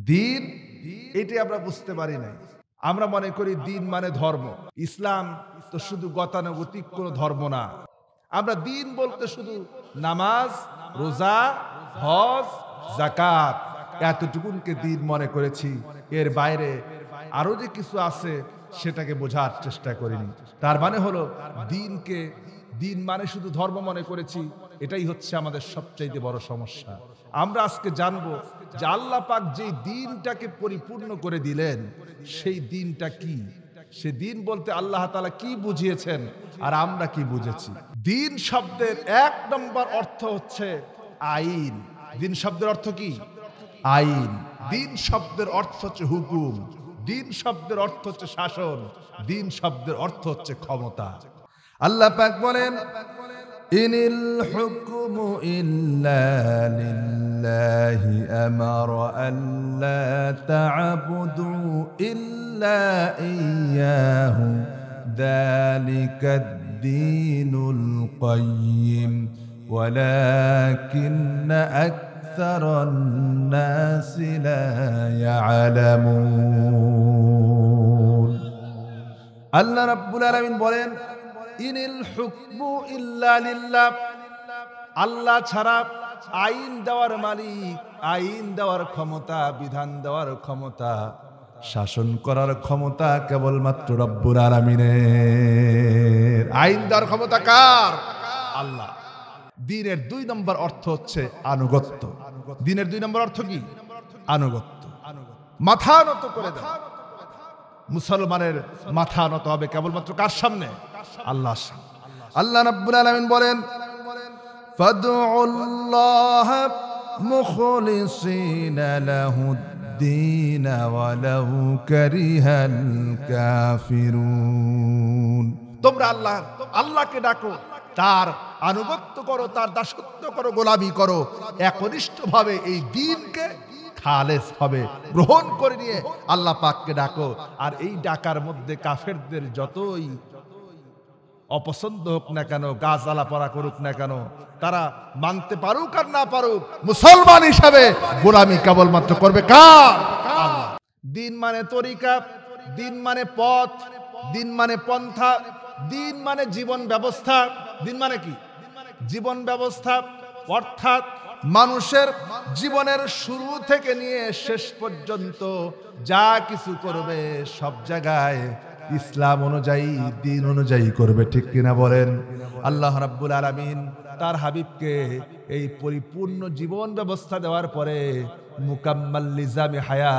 দিন এটাই আমরা বুঝতে পারি নাই। আমরা মনে করি দিন মানে ধর্ম। ইসলাম তো শুধু গতানুগতিক কোনো ধর্ম না। আমরা দিন বলতে শুধু নামাজ, রোজা, হজ, যাকাত এতটুকুনকে দিন মনে করেছি। এর বাইরে আরো যে কিছু আছে সেটাকে বোঝার চেষ্টা করিনি। তার মানে হলো দিন মানে শুধু ধর্ম মনে করেছি। এটাই হচ্ছে আমাদের সবচাইতে বড় সমস্যা। আমরা আজকে জানবো যে আল্লাহ পাক যেই দিনটাকে পরিপূর্ণ করে দিলেন সেই দিনটা কি, সে দিন বলতে আল্লাহ তাআলা কি বুঝিয়েছেন আর আমরা কি বুঝেছি। দিন শব্দের ১ নম্বর অর্থ হচ্ছে আইন। দিন শব্দের অর্থ কি? আইন। দিন শব্দের অর্থ হচ্ছে হুকুম। দিন শব্দের অর্থ হচ্ছে শাসন। দিন শব্দের অর্থ হচ্ছে ক্ষমতা। আল্লাহ পাক বলেন, ইনিল হুকমু ইল্লা লিল্লাহি আমারা আল্লা তা'বুদু ইল্লা ইয়্যাহু যালিকাদ-দীনুল কাইয়্যিম ওয়ালাকিন্না আকসারান নাসি লা ইয়ালামুন। আল্লাহ রাব্বুল আলামিন বলেন, ইনিল হুকমু ইল্লা লিল্লাহ, আল্লাহ ছাড়া আইন দেওয়ার মালিক, আইন দেওয়ার ক্ষমতা, বিধান দেওয়ার ক্ষমতা, শাসন করার ক্ষমতা কেবলমাত্র রব্বুল আলামিনের। আইন দেওয়ার ক্ষমতা কার? আল্লাহ। দ্বীনের ২ নম্বর অর্থ হচ্ছে আনুগত্য। দ্বীনের ২ নম্বর অর্থ কি? আনুগত্য। মাথা নত করে দাও। মুসলমানের মাথা নত হবে কেবলমাত্র কার সামনে? আল্লাহর সামনে। আল্লাহ রাব্বুল আলামিন বলেন, ফাদউল্লাহ মুখলিসিনা লাহুদ-দীন ওয়ালাউ কারিহাল কাফিরুন। তোমরা আল্লাহকে ডাকো, তার আনুগত্য করো, তার দাসত্ব করো, গোলামি করো, একনিষ্ঠভাবে এই দ্বীনকে খালেস ভাবে গ্রহণ করে নিয়ে আল্লাহ পাককে ডাকো। আর এই ডাকার মধ্যে কাফেরদের যতই অপছন্দ হোক না কেন, গাছালা পড়া করুক না কেন, তারা মানতে পারুক আর না পারুক, মুসলমান হিসাবে গোলামি কেবলমাত্র করবে কার? আল্লাহ। দিন মানে তরিকা, দিন মানে পথ, দিন মানে পন্থা, দিন মানে জীবন ব্যবস্থা। দিন মানে কি? জীবন ব্যবস্থা, অর্থাৎ মানুষের জীবনের শুরু থেকে নিয়ে শেষ পর্যন্ত যা কিছু করবে সব জায়গায় ইসলাম অনুযায়ী, দিন অনুযায়ী করবে। ঠিক কিনা বলেন? আল্লাহ রাব্বুল আলামিন তার হাবিবকে এই পরিপূর্ণ জীবন ব্যবস্থা দেওয়ার পরে মুকাম্মাল নিজামে হায়া,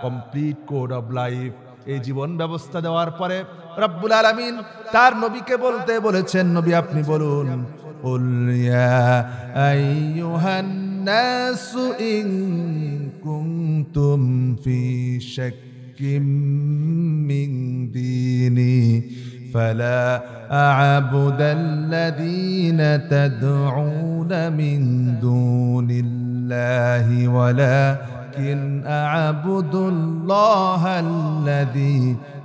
কমপ্লিট কোড অফ লাইফ, এই জীবন ব্যবস্থা দেওয়ার পরে রব্বুল আলামিন তার নবীকে বলতে বলেছেন, নবী আপনি বলুন, কুল ইয়া আইয়ুহান নাসু ইন কুনতুম ফি শাক্কিম মিন দীনি ফালা আ'বুদাল্লাযীনা তাদউনা মিন দুনিল্লাহি ওয়ালাকিন আ'বুদুল্লাহাল্লাযী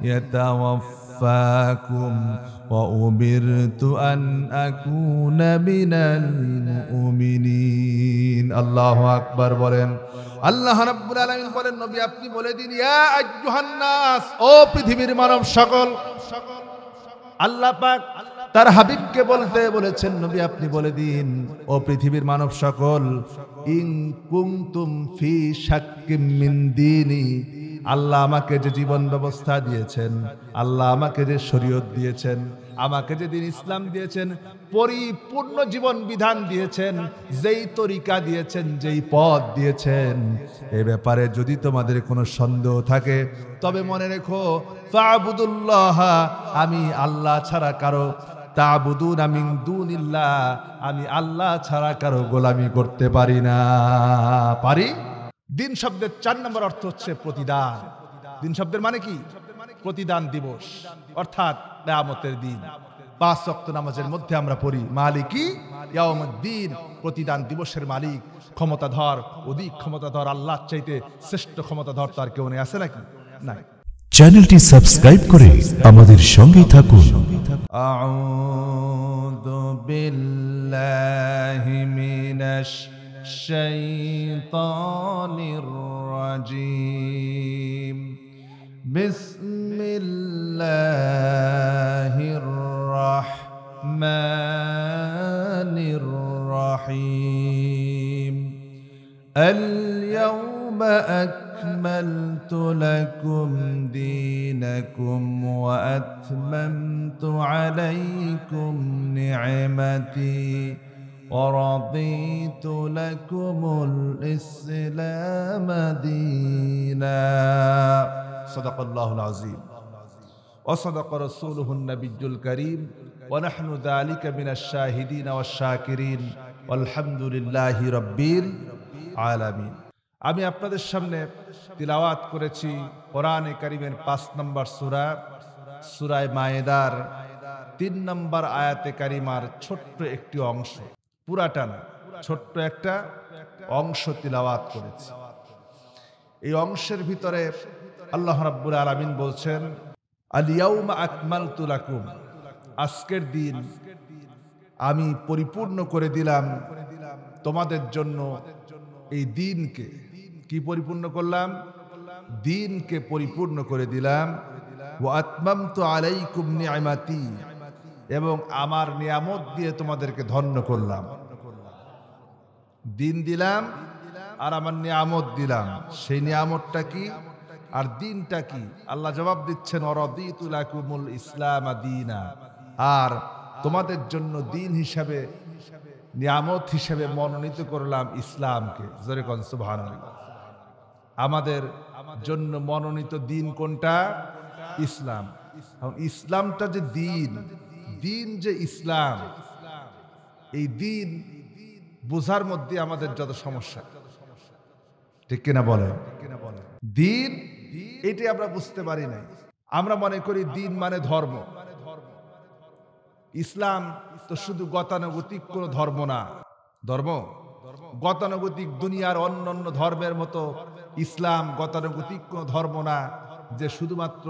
ইয়াতাওয়াফফাকুম ওয়া উমিরতু আন আকুনা মিনাল মুমিনিন। আল্লাহু আকবার বলেন। আল্লাহ রাব্বুল আলামিন বলেন, নবী আপনি বলে দিন, ইয়া আইয়ুহান নাস, ও পৃথিবীর মানব সকল। আল্লাহ পাক তার হাবিবকে বলতে বলেছেন, নবী আপনি বলে দিন, ও পৃথিবীর মানব সকল, ইন কুনতুম ফি শাক্কিম মিন দীনি, আল্লাহ আমাকে যে জীবন ব্যবস্থা দিয়েছেন, আল্লাহ আমাকে যে শরীয়ত দিয়েছেন, আমাকে যে দিন ইসলাম দিয়েছেন, পরিপূর্ণ জীবন বিধান দিয়েছেন, যেই তরিকা দিয়েছেন, যেই পথ দিয়েছেন, এ ব্যাপারে যদি তোমাদের কোনো সন্দেহ থাকে তবে মনে রেখো, ফা'বুদুল্লাহ, আমি আল্লাহ ছাড়া কারো, তা'বুদুনা মিন দুনিল্লাহ, আমি আল্লাহ ছাড়া কারো গোলামি করতে পারি না। পারি? দিন শব্দের ৪ নম্বর অর্থ হচ্ছে প্রতিদান। দিন শব্দের মানে কি? প্রতিদান দিবস, অর্থাৎ কিয়ামতের দিন। ৫ ওয়াক্ত নামাজের মধ্যে আমরা পড়ি, মালিকি ইয়াউমুদ্দিন, প্রতিদান দিবসের মালিক, ক্ষমতাধর, অধিক ক্ষমতাধর আল্লাহর চাইতে শ্রেষ্ঠ ক্ষমতাধর তার কেউ নেই, আছে নাকি? নাই। চ্যানেলটি সাবস্ক্রাইব করে আমাদের সঙ্গেই থাকুন। আউযু বিল্লাহি মিনাশ الشيطان الرجيم بسم الله الرحمن الرحيم اليوم أكملت لكم دينكم وأتممت عليكم نعمتي ورضيت لكم الإسلام دينا صدق الله العظيم وصدق رسوله النبي الكريم ونحن ذلك من الشاهدين والشاكرين والحمد لله رب العالمين আমি আপনাদের সামনে তিলাওয়াত করেছি কোরআনে কারীমের 5 নম্বর সূরা সূরা মায়েদার 3 নম্বর আয়াতে কারিমার ছোট্ট একটি অংশ, পুরাটা না, ছোট্ট একটা অংশ তিলাওয়াত করেছি। এই অংশের ভিতরে আল্লাহ রাব্বুল আলামিন বলছেন আল ইয়াউমা আকমালতু লাকুম, আজকের দিন আমি পরিপূর্ণ করে দিলাম তোমাদের জন্য। এই দিনকে কি পরিপূর্ণ করলাম? দিনকে পরিপূর্ণ করে দিলাম। ওয়া আতমামতু আলাইকুম নিআমাতি, এবং আমার নিয়ামত দিয়ে তোমাদেরকে ধন্য করলাম। দিন দিলাম আর আমার নিয়ামত দিলাম। সেই নিয়ামতটা কি আর দিনটা কি? আল্লাহ জবাব দিচ্ছেন ওয়ারাদিতু লাকুমুল ইসলাম দীনা, আর তোমাদের জন্য দিন হিসাবে, নিয়ামত হিসাবে মনোনীত করলাম ইসলামকে। জোরে কোন সুবহানাল্লাহ। আমাদের জন্য মনোনীত দিন কোনটা? ইসলাম। ইসলামটা যে দিন, দিন যে ইসলাম, এই দিন বোঝার মধ্যে আমাদের যত সমস্যা, ঠিক কিনা বলেন? দিন এটি আমরা বুঝতে পারি নাই। আমরা মনে করি দিন মানে ধর্ম। ইসলাম তো শুধু গতানুগতিক কোন ধর্ম না। ধর্ম গতানুগতিক দুনিয়ার অন্যান্য ধর্মের মতো ইসলাম গতানুগতিক কোন ধর্ম না, যে শুধুমাত্র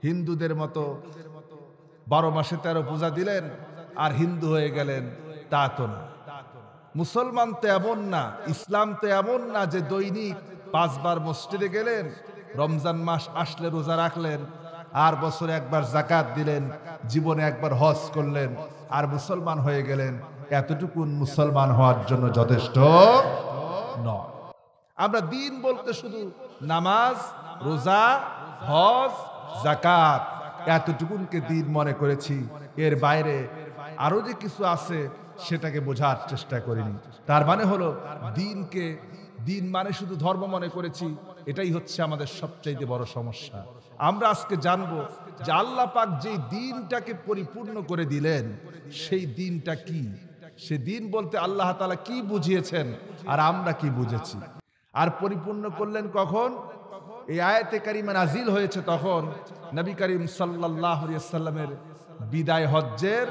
হিন্দুদের মতো 12 মাসে 13 পূজা দিলেন আর হিন্দু হয়ে গেলেন, তা তো না। মুসলমান তো এমন না, ইসলাম তো এমন না যে দৈনিক 5 বার মসজিদে গেলেন, রমজান মাস আসলে রোজা রাখলেন, আর বছরে একবার যাকাত দিলেন, জীবনে একবার হজ করলেন আর মুসলমান হয়ে গেলেন। এতটুকুন মুসলমান হওয়ার জন্য যথেষ্ট নয়। আমরা দিন বলতে শুধু নামাজ, রোজা, হজ, যাকাত এতটুকুনকে দিন মনে করেছি। এর বাইরে আরো যে কিছু আছে সেটাকে বোঝার চেষ্টা করিনি। তার মানে হলো দিনকে দিন মানে শুধু ধর্ম মনে করেছি। এটাই হচ্ছে আমাদের সবচাইতে বড় সমস্যা। আমরা আজকে জানবো যে আল্লাহ পাক যে দিনটাকে পরিপূর্ণ করে দিলেন, সেই দিনটা কি, সে দিন বলতে আল্লাহ তাআলা কি বুঝিয়েছেন আর আমরা কি বুঝেছি। আর পরিপূর্ণ করলেন কখন? এই আয়াতে কারিমা নাজিল হয়েছে তখন নবী করিম সাল্লাল্লাহু আলাইহি ওয়াসাল্লামের বিদায় হজ্জের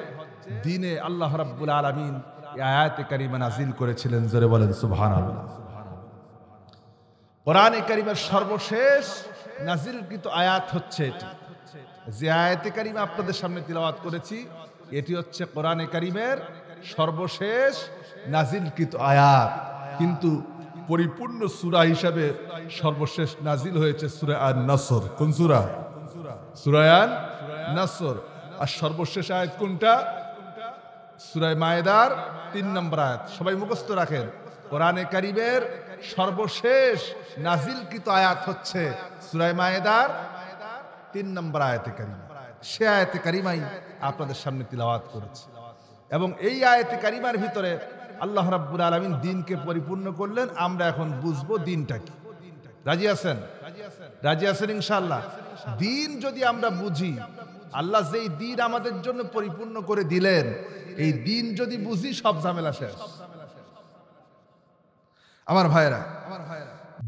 দিনে আল্লাহ রাব্বুল আলামিন এই আয়াতে কারিমা নাজিল করেছিলেন। জোরে বলেন সুবহানাল্লাহ। কোরআনে কারিমের সর্বশেষ নাজিলকৃত আয়াত হচ্ছে এটি। যে আয়াতে কারিমা আপনাদের সামনে তিলাওয়াত করেছি, এটি হচ্ছে কোরআনে কারিমের সর্বশেষ নাজিলকৃত আয়াত। কিন্তু পরিপূর্ণ সূরা হিসাবে সর্বশেষ নাজিল হয়েছে সূরা আন-নাসর। কোন সূরা? সূরা আন-নাসর। আর সর্বশেষ আয়াত কোনটা? সূরা মায়েদার 3 নম্বর আয়াত। সবাই মুখস্থ রাখেন, কোরআনে কারিমের সর্বশেষ নাজিলকৃত আয়াত হচ্ছে সূরা মায়েদার 3 নম্বর আয়াতে কারিমা। সে আয়াতে কারিমাই আপনাদের সামনে তিলাওয়াত করেছি। এবং এই আয়াতে কারিমার ভিতরে আল্লাহ রাব্বুল আলামিন দিনকে পরিপূর্ণ করলেন। আমরা এখন বুঝবো দিনটা কি। রাজি আছেন? রাজি আছেন ইনশাআল্লাহ? দিন যদি আমরা বুঝি, আল্লাহ যেই দিন আমাদের জন্য পরিপূর্ণ করে দিলেন, এই দিন যদি বুঝি, সব ঝামেলা শেষ। আমার ভাইরা,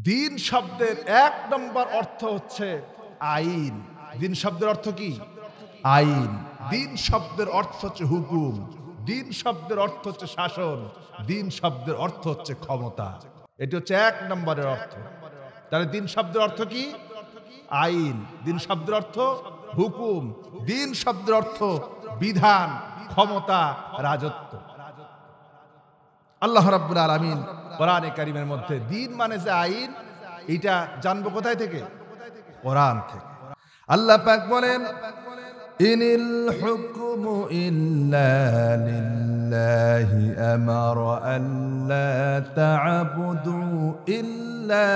দিন শব্দের 1 নম্বর অর্থ হচ্ছে আইন। দিন শব্দের অর্থ কি? আইন। দিন শব্দের অর্থ হচ্ছে হুকুম। দিন শব্দের অর্থ হচ্ছে শাসন। দিন শব্দের অর্থ হচ্ছে ক্ষমতা। এটি হচ্ছে 1 নম্বরের অর্থ। তাহলে দিন শব্দের অর্থ কি? আইন। দিন শব্দের অর্থ হুকুম। দিন শব্দের অর্থ বিধান, ক্ষমতা, রাজত্ব। আল্লাহ রাব্বুল আলামিন কোরআনে কারীমের মধ্যে দিন মানে যে আইন, এটা জানবো কোথায় থেকে? কোরআন থেকে। আল্লাহ পাক বলেন, ইনিল হুকমু ইল্লা লিল্লাহি আমারা আল্লা তা'বুদু ইল্লা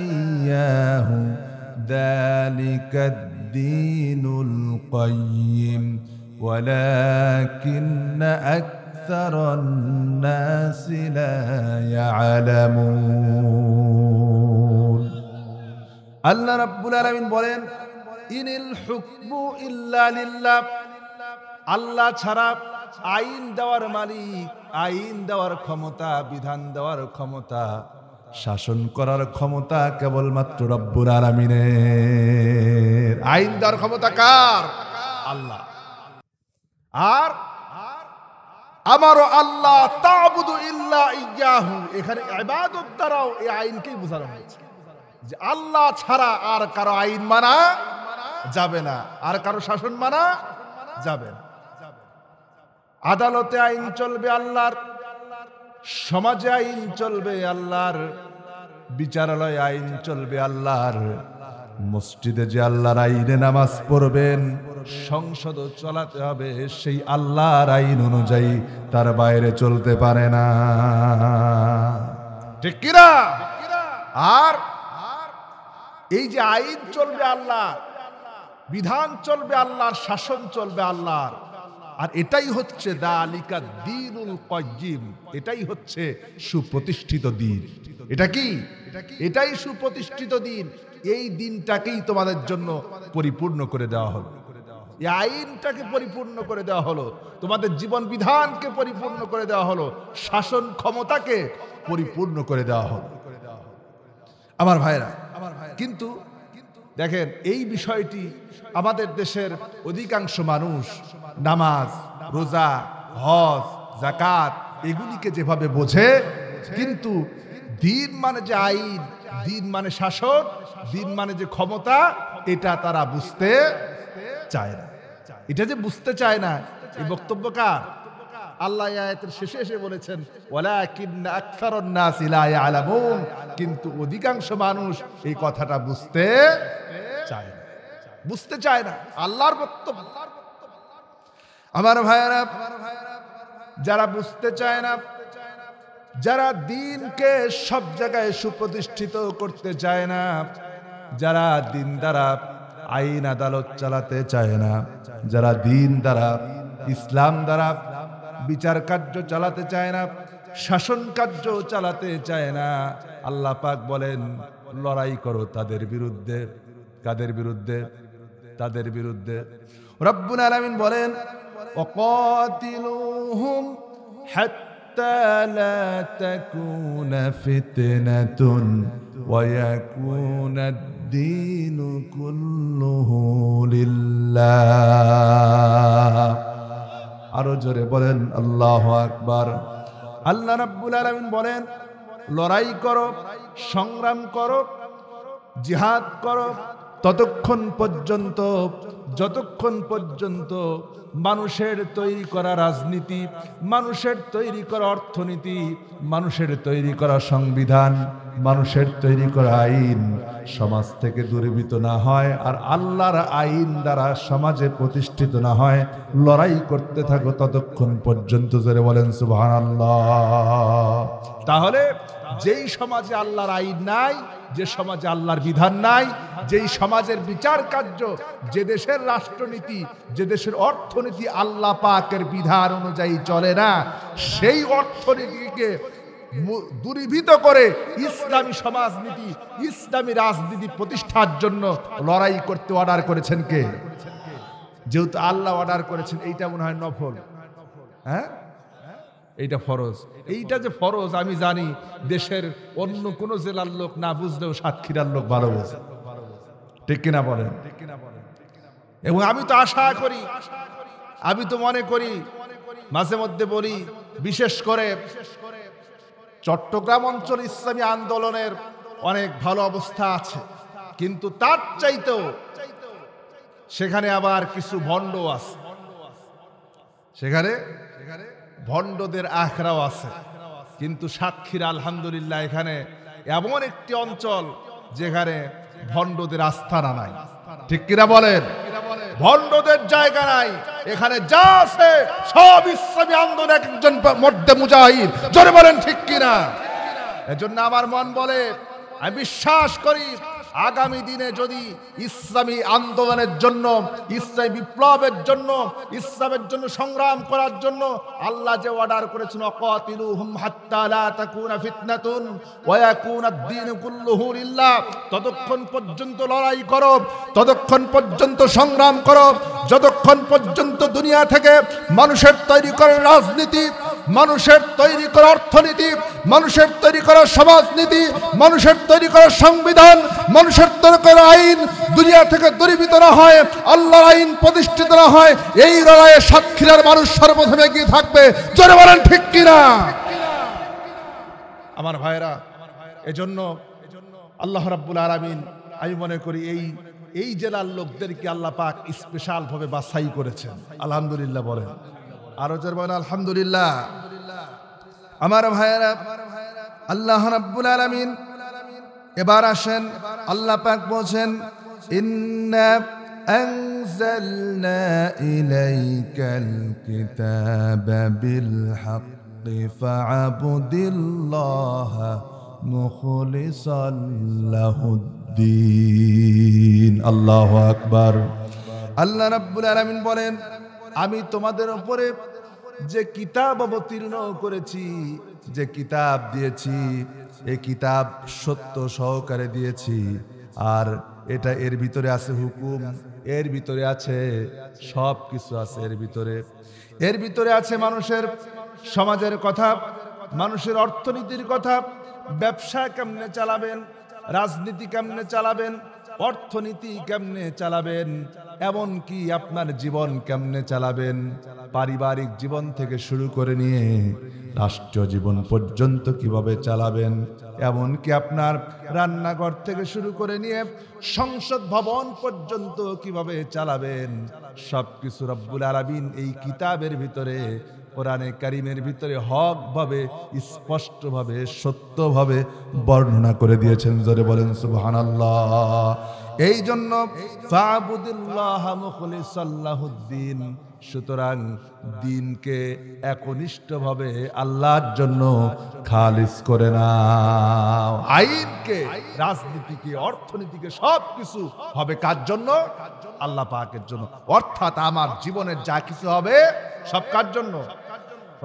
ইয়্যাহু যালিকাদ-দীনুল কাইয়্যিম ওয়ালাকিন্না আকসারান নাসি লা ইয়ালামুন। আল্লাহ রাব্বুল আলামিন বলেন, ইনিল হুকমু ইল্লা লিল্লাহ, আল্লাহ ছাড়া আইন দেওয়ার মালিক, আইন দেওয়ার ক্ষমতা, বিধান দেওয়ার ক্ষমতা, শাসন করার ক্ষমতা কেবলমাত্র রব্বুল আলামিনের। আইন দেওয়ার ক্ষমতা কার? আল্লাহ। আর আমারও আল্লাহ তা'বুদু ইল্লা ইয়্যাহু, এখানে ইবাদত দ্বারাও এই আইনকেই বোঝানো হয়েছে যে আল্লাহ ছাড়া আর কারো আইন মানা যাবে না, আর কারো শাসন মানা যাবে না। আদালতে আইন চলবে আল্লাহর, সমাজে আইন চলবে আল্লাহর, বিচারালয়ে আইন চলবে আল্লাহর, মসজিদে যে আল্লাহর আইনে নামাজ পড়বেন, সংসদ চালাতে হবে সেই আল্লাহর আইন অনুযায়ী, তার বাইরে চলতে পারে না। ঠিক কিনা? আর এই যে আইন চলবে আল্লাহ, বিধান চলবে আল্লাহর, শাসন চলবে আল্লাহর, আর এটাই হচ্ছে যালিকাদ-দীনুল কাইয়্যিম, এটাই হচ্ছে সুপ্রতিষ্ঠিত দিন। এটা কি? এটাই সুপ্রতিষ্ঠিত দিন। এই দিনটাকেই তোমাদের জন্য পরিপূর্ণ করে দেওয়া হলো, এই আইনটাকে পরিপূর্ণ করে দেওয়া হলো, তোমাদের জীবন বিধানকে পরিপূর্ণ করে দেওয়া হলো, শাসন ক্ষমতাকে পরিপূর্ণ করে দেওয়া হলো। আমার ভাইরা, কিন্তু দেখেন এই বিষয়টি আমাদের দেশের অধিকাংশ মানুষ নামাজ, রোজা, হজ, যাকাত এগুলিকে যেভাবে বোঝে, কিন্তু দিন মানে যে আইন, দিন মানে শাসন, দিন মানে যে ক্ষমতা, এটা তারা বুঝতে চায় না। এটা যে বুঝতে চায় না, এই বক্তব্য কার? আল্লাহ আয়াতের শেষে এসে বলেছেন, ওয়ালাকিন্না আকসারান নাসি লা ইয়ালামুন, কিন্তু অধিকাংশ মানুষ এই কথাটা বুঝতে চায় না, বুঝতে চায় না। আল্লাহর বক্তব্য। আমার ভাইয়েরা, যারা বুঝতে চায় না, যারা দ্বীনকে সব জায়গায় সুপ্রতিষ্ঠিত করতে চায় না, যারা দ্বীন দ্বারা আইন আদালত চালাতে চায় না, যারা দ্বীন দ্বারা, ইসলাম দ্বারা বিচার কার্য চালাতে চায় না, শাসন কার্য চালাতে চায় না, আল্লাহ পাক বলেন লড়াই করো তাদের বিরুদ্ধে। কাদের বিরুদ্ধে? তাদের বিরুদ্ধে। রব্বুল আলামিন বলেন, ওয়াকাতিলুহুম হাত্তা লা তাকুনা ফিতনাতুন ওয়া ইয়াকুনাদ-দীনু কুল্লুহু লিল্লাহ। আরো জোরে বলেন আল্লাহু আকবার। আল্লাহ রাব্বুল আলামিন বলেন, লড়াই করো, সংগ্রাম করো, জিহাদ করো ততক্ষণ পর্যন্ত যতক্ষণ পর্যন্ত মানুষের তৈরি করা রাজনীতি, মানুষের তৈরি করা অর্থনীতি, মানুষের তৈরি করা সংবিধান, মানুষের তৈরি করা আইন সমাজ থেকে দূরীভূত না হয়, আর আল্লাহর আইন দ্বারা সমাজে প্রতিষ্ঠিত না হয়, লড়াই করতে থাকো ততক্ষণ পর্যন্ত। জোরে বলেন সুবহানাল্লাহ। তাহলে যেই সমাজে আল্লাহর আইন নাই, যে সমাজে আল্লাহর বিধান নাই, যেই সমাজের বিচার কার্য, যে দেশের রাষ্ট্রনীতি, যে দেশের অর্থনীতি আল্লাহ পাকের বিধান অনুযায়ী চলে না, সেই অর্থনীতিকে দূরীভূত করে ইসলামী সমাজনীতি, ইসলামী রাজনীতি প্রতিষ্ঠার জন্য লড়াই করতে অর্ডার করেছেন কে? যেহেতু আল্লাহ অর্ডার করেছেন, এইটা মনে হয় নফল, হ্যাঁ এইটা ফরজ। এইটা যে ফরজ আমি জানি, দেশের অন্য কোন জেলার লোক না বুঝলেও সাতক্ষীরার লোক ভালো বোঝে। ঠিক কিনা বলেন? এবং আমি তো আশা করি, আমি তো মনে করি, মাঝে মধ্যে বলি, বিশেষ করে চট্টগ্রাম অঞ্চল ইসলামী আন্দোলনের অনেক ভালো অবস্থা আছে, কিন্তু তার চাইতেও সেখানে আবার কিছু ভণ্ড আছে, সেখানে ভণ্ডদের আখড়াও আছে। কিন্তু সাক্ষীরা আলহামদুলিল্লাহ এখানে এমন একটি অঞ্চল যেখানে ভণ্ডদের আস্থানা নাই। ঠিক কিনা বলেন? ভণ্ডদের জায়গা নাই এখানে, যা আছে সব ইসলামী আন্দোলন একজন মধ্যে মুজাহিদ। জোরে বলেন ঠিক কিনা? এজন্য আমার মন বলে, আমি বিশ্বাস করি আগামী দিনে যদি ইসলামী আন্দোলনের জন্য, ইসলামী বিপ্লবের জন্য, ইসলামের জন্য সংগ্রাম করার জন্য আল্লাহ যে অর্ডার করেছেন ওয়াকাতিলুহুম হাত্তা লা তাকুনা ফিতনাতুন ওয়া ইয়াকুনা আদ-দীনু কুল্লুহু লিল্লাহ, ততক্ষণ পর্যন্ত লড়াই করো, ততক্ষণ পর্যন্ত সংগ্রাম করো, যতক্ষণ পর্যন্ত দুনিয়া থেকে মানুষের তৈরি করা রাজনীতি, মানুষের তৈরি করা অর্থনীতি, মানুষের তৈরি করা সমাজনীতি, মানুষের তৈরি করা সংবিধান, মানুষের তৈরি করা আইন দুনিয়া থেকে দূরীভূত না হয়, আল্লাহর আইন প্রতিষ্ঠিত না হয়, এই লড়াইয়ে সাতক্ষীরার মানুষ সর্বপ্রথমে এগিয়ে থাকবে। জোরে বলেন ঠিক কিনা? আমার ভাইরা, এজন্য আল্লাহ রাব্বুল আলামিন, আমি মনে করি এই জেলার লোকদেরকে আল্লাহ পাক স্পেশাল ভাবে বাছাই করেছেন। আলহামদুলিল্লাহ বলেন, আরো জোরে বলেন আলহামদুলিল্লাহ। আমার ভাইরা, আল্লাহ রাব্বুল আলামিন এবার আসেন, আল্লাহ পাক বলেন, ইন্না আনজালনা ইলাইকাল কিতাবা বিল হাক্কি ফা'বুদিল্লাহা মুখলিসান লাহুদ্দিন। আল্লাহু আকবার। আল্লাহ রাব্বুল আলামিন বলেন, আমি তোমাদের উপরে যে কিতাব অবতীর্ণ করেছি, যে কিতাব দিয়েছি, এই কিতাব সত্য সহকারে দিয়েছি, আর এটা এর ভিতরে আছে হুকুম, এর ভিতরে আছে সব কিছু আছে, এর ভিতরে আছে মানুষের সমাজের কথা, মানুষের অর্থনীতির কথা, ব্যবসা কেমনে চালাবেন, রাজনীতি কেমনে চালাবেন, অর্থনীতি কেমনে চালাবেন, এমনকি আপনার জীবন কেমনে চালাবেন, পারিবারিক জীবন থেকে শুরু করে নিয়ে রাষ্ট্রীয় জীবন পর্যন্ত কিভাবে চালাবেন, এমনকি আপনার রান্নাঘর থেকে শুরু করে নিয়ে সংসদ ভবন পর্যন্ত কিভাবে চালাবেন, সবকিছু রব্বুল আলামিন এই কিতাবের ভিতরে, কোরআনে কারীমের ভিতরে হক ভাবে, স্পষ্ট ভাবে, সত্য ভাবে বর্ণনা করে দিয়েছেন। জোরে বলেন সুবহানাল্লাহ। এই জন্য ফা'বুদিল্লাহা মুখলিসান লাহুদ্দিন, সুতরাং দিনকে একনিষ্ঠভাবে আল্লাহর জন্য খালিস করে নাও। আইনকে, রাজনীতিকে, অর্থনীতিকে সবকিছু হবে কার জন্য? আল্লাহ পাকের জন্য। অর্থাৎ আমার জীবনের যা কিছু হবে সব কার জন্য?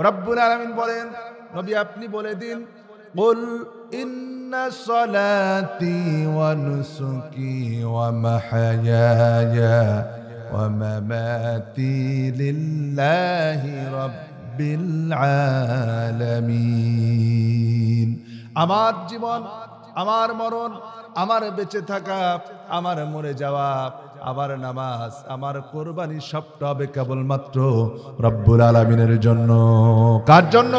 রব্বুল আলামিন বলেন, নবী আপনি বলে দিন, কুল ইন্না সলাতি ওয়া নুসুকি ওয়া মাহইয়ায়া ওয়া মামাতি লিল্লাহি রাব্বিল আলামিন। আমার জীবন, আমার মরণ, আমার বেঁচে থাকা, আমার মরে যাওয়া, আমার নামাজ, আমার কোরবানি সবটা হবে কেবলমাত্র রব্বুল আলামিনের জন্য। কার জন্য?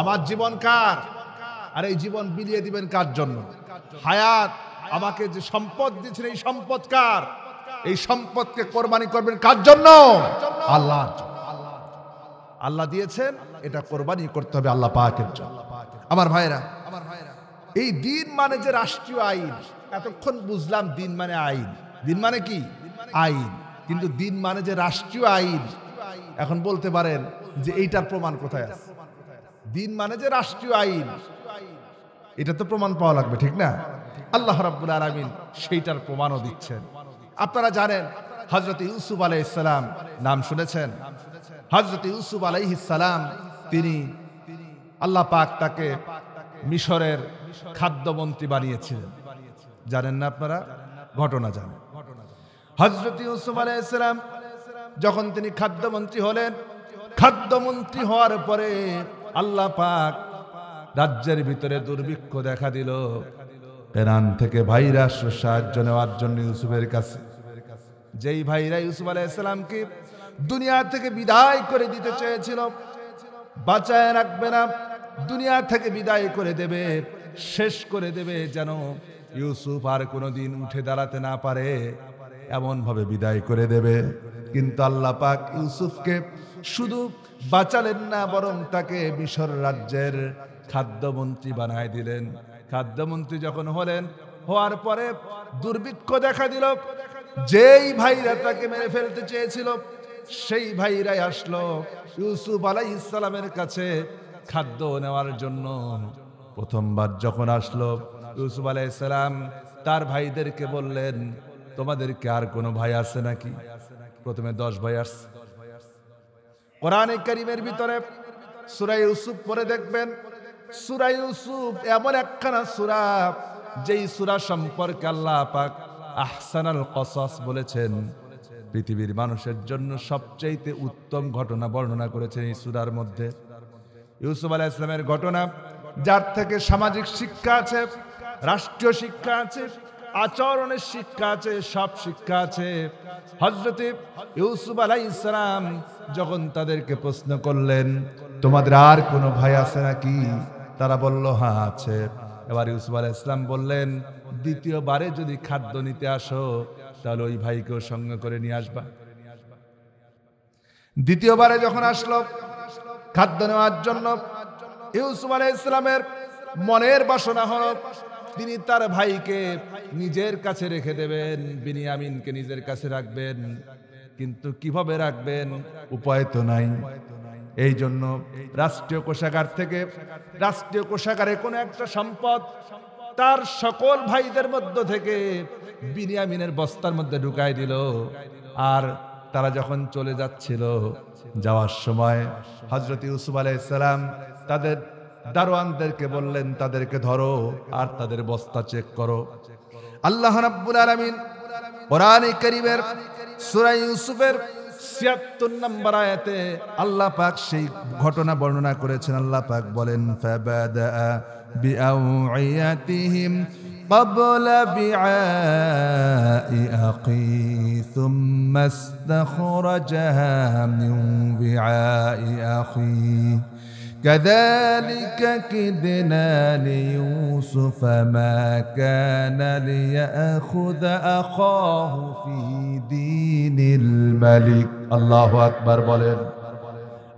আমার জীবন কার? আর এই জীবন বিলিয়ে দিবেন কার জন্য? হায়াত, আমাকে যে সম্পদ দিয়েছেন, এই সম্পদ কার? এই সম্পদকে কোরবানি করবেন কার জন্য? আল্লাহর জন্য। আল্লাহ দিয়েছেন, এটা কোরবানি করতে হবে আল্লাহ পাকের জন্য। আমার ভাইরা, এই দিন মানে যে রাষ্ট্রীয় আইন, এতক্ষণ বুঝলাম দিন মানে আইন। দিন মানে কি? আইন। কিন্তু দিন মানে যে রাষ্ট্রীয় আইন, এখন বলতে পারেন যে এইটার প্রমাণ কোথায় আছে? দিন মানে যে রাষ্ট্রীয় আইন, এটা তো প্রমাণ পাওয়া লাগবে, ঠিক না? আল্লাহ রাব্বুল আলামিন সেইটার প্রমাণও দিচ্ছেন। আপনারা জানেন হযরত ইউসুফ আলাইহিস সালাম, নাম শুনেছেন? হযরত ইউসুফ আলাইহিস সালাম, তিনি আল্লাহ পাক তাকে মিশরের খাদ্যমন্ত্রী বানিয়েছিলেন। জানেন না আপনারা? ঘটনা জানেন। হযরত ইউসুফ আলাইহিস সালাম যখন তিনি খাদ্যমন্ত্রী হলেন, খাদ্যমন্ত্রী হওয়ার পরে আল্লাহ পাক রাজ্যের ভিতরে দুর্ভিক্ষ দেখা দিল। ইরান থেকে ভাইরা সাহায্য নেওয়ার জন্য ইউসুফের কাছে, যেই ভাইরা ইউসুফ আলাইহিস সালামকে দুনিয়া থেকে বিদায় করে দিতে চেয়েছিল, বাঁচায় রাখবে না, দুনিয়া থেকে বিদায় করে দেবে, শেষ করে দেবে, যেন ইউসুফ আর কোনোদিন উঠে দাঁড়াতে না পারে, এমন ভাবে বিদায় করে দেবে। কিন্তু আল্লাহ পাক ইউসুফকে শুধু বাঁচালেন না, বরং তাকে মিশর রাজ্যের খাদ্যমন্ত্রী বানায় দিলেন। খাদ্যমন্ত্রী যখন হলেন, হওয়ার পরে দুর্ভিক্ষ দেখা দিল। যেই ভাইরা তাকে মেরে ফেলতে চেয়েছিল সেই ভাইরাই আসলো ইউসুফ আলাইহিস সালামের কাছে খাদ্য নেওয়ার জন্য। প্রথমবার যখন আসলো, ইউসুফ আলাইহিস সালাম তার ভাইদেরকে বললেন, তোমাদেরকে আর কোনো ভাই আছে নাকি? প্রথমে 10 ভাই আসছে। কোরআনে কারীমের ভিতরে সূরা ইউসুফ পড়ে দেখবেন, সূরা ইউসুফ এমন একখানা সূরা, যেই সূরা সম্পর্কে আল্লাহ পাক আহসানাল কসাস বলেছেন। পৃথিবীর মানুষের জন্য সবচাইতে উত্তম ঘটনা বর্ণনা করেছেন এই সূরার মধ্যে। ইউসুফ আলাইহিস সালামের ঘটনা, যার থেকে সামাজিক শিক্ষা আছে, রাষ্ট্রীয় শিক্ষা আছে, আচরণের শিক্ষা আছে, সব শিক্ষা আছে। হযরত ইউসুফ আলাইহিস সালাম যখন তাদেরকে প্রশ্ন করলেন, তোমাদের আর কোনো ভাই আছে নাকি? তারা বলল, হ্যাঁ আছে। এবার ইউসুফ আলাইহিস সালাম বললেন, দ্বিতীয়বারে যদি খাদ্য নিতে আসো তাহলে ওই ভাইকেও সঙ্গে করে নিয়ে আসবা। দ্বিতীয়বারে যখন আসলো খাদ্য নেওয়ার জন্য, ইউসুফ আলাইহিস সালামের মনের বাসনা হলো তিনি তার ভাইকে নিজের কাছে রেখে দেবেন, বিনিয়ামিনকে নিজের কাছে রাখবেন। কিন্তু কিভাবে রাখবেন? উপায় তো নাই। এই জন্য রাষ্ট্রীয় কোষাগার থেকে, রাষ্ট্রীয় কোষাগারে কোনো একটা সম্পদ তার সকল ভাইদের মধ্য থেকে বিনিয়ামিনের বস্তার মধ্যে ঢুকাই দিল। আর তারা যখন চলে যাচ্ছিল, যাওয়ার সময় হযরত ইউসুফ আলাইহিস সালাম তাদের দারোয়ানদেরকে বললেন, তাদেরকে ধরো আর তাদের বস্তা চেক করো। আল্লাহ রাব্বুল আলামিন কোরআনে কারীমের সূরা ইউসুফের ৭৬ নম্বর আয়াতে আল্লাহ পাক সেই ঘটনা বর্ণনা করেছেন। আল্লাহ পাক বলেন, ফাবাদা বিআউইয়াতিহিম ক্বাবলা বিআই আখি সুম্মা ইস্তাখরাজাহা মিন বিআই আখি كذلك كدنا ليوسف ما كان ليأخذ أخاه في دين الملك الله أكبر বলেন।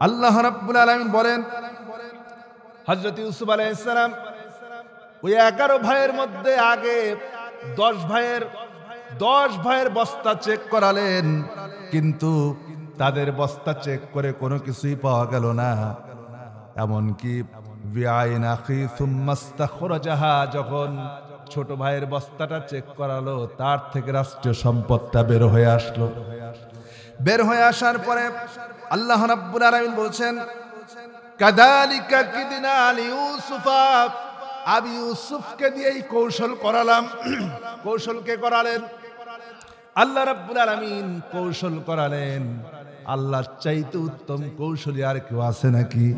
আল্লাহ রাব্বুল আলামিন বলেন, হযরত ইউসুফ আলাইহিস সালাম ওই 11 ভাইয়ের মধ্যে আগে 10 ভাইয়ের বস্তা চেক করালেন, কিন্তু তাদের বস্তা চেক করে কোনো কিছুই পাওয়া গেল না। এমনকি বিআইন আখি সুম্মা ইস্তাখরাজাহা, যখন ছোট ভাইয়ের বস্তাটা চেক করালো, তার থেকে রাষ্ট্রীয় সম্পদটা বের হয়ে আসলো। বের হয়ে আসার পরে আল্লাহ রাব্বুল আলামিন বলছেন, কাযালিকা কিদনা লিইউসুফা, আমি ইউসুফকে দিয়েই কৌশল করালাম। কৌশলকে করালেন আল্লাহ রাব্বুল আলামিন, কৌশল করালেন। আল্লাহর চাইতে উত্তম কৌশলী আর কেউ আছে নাকি?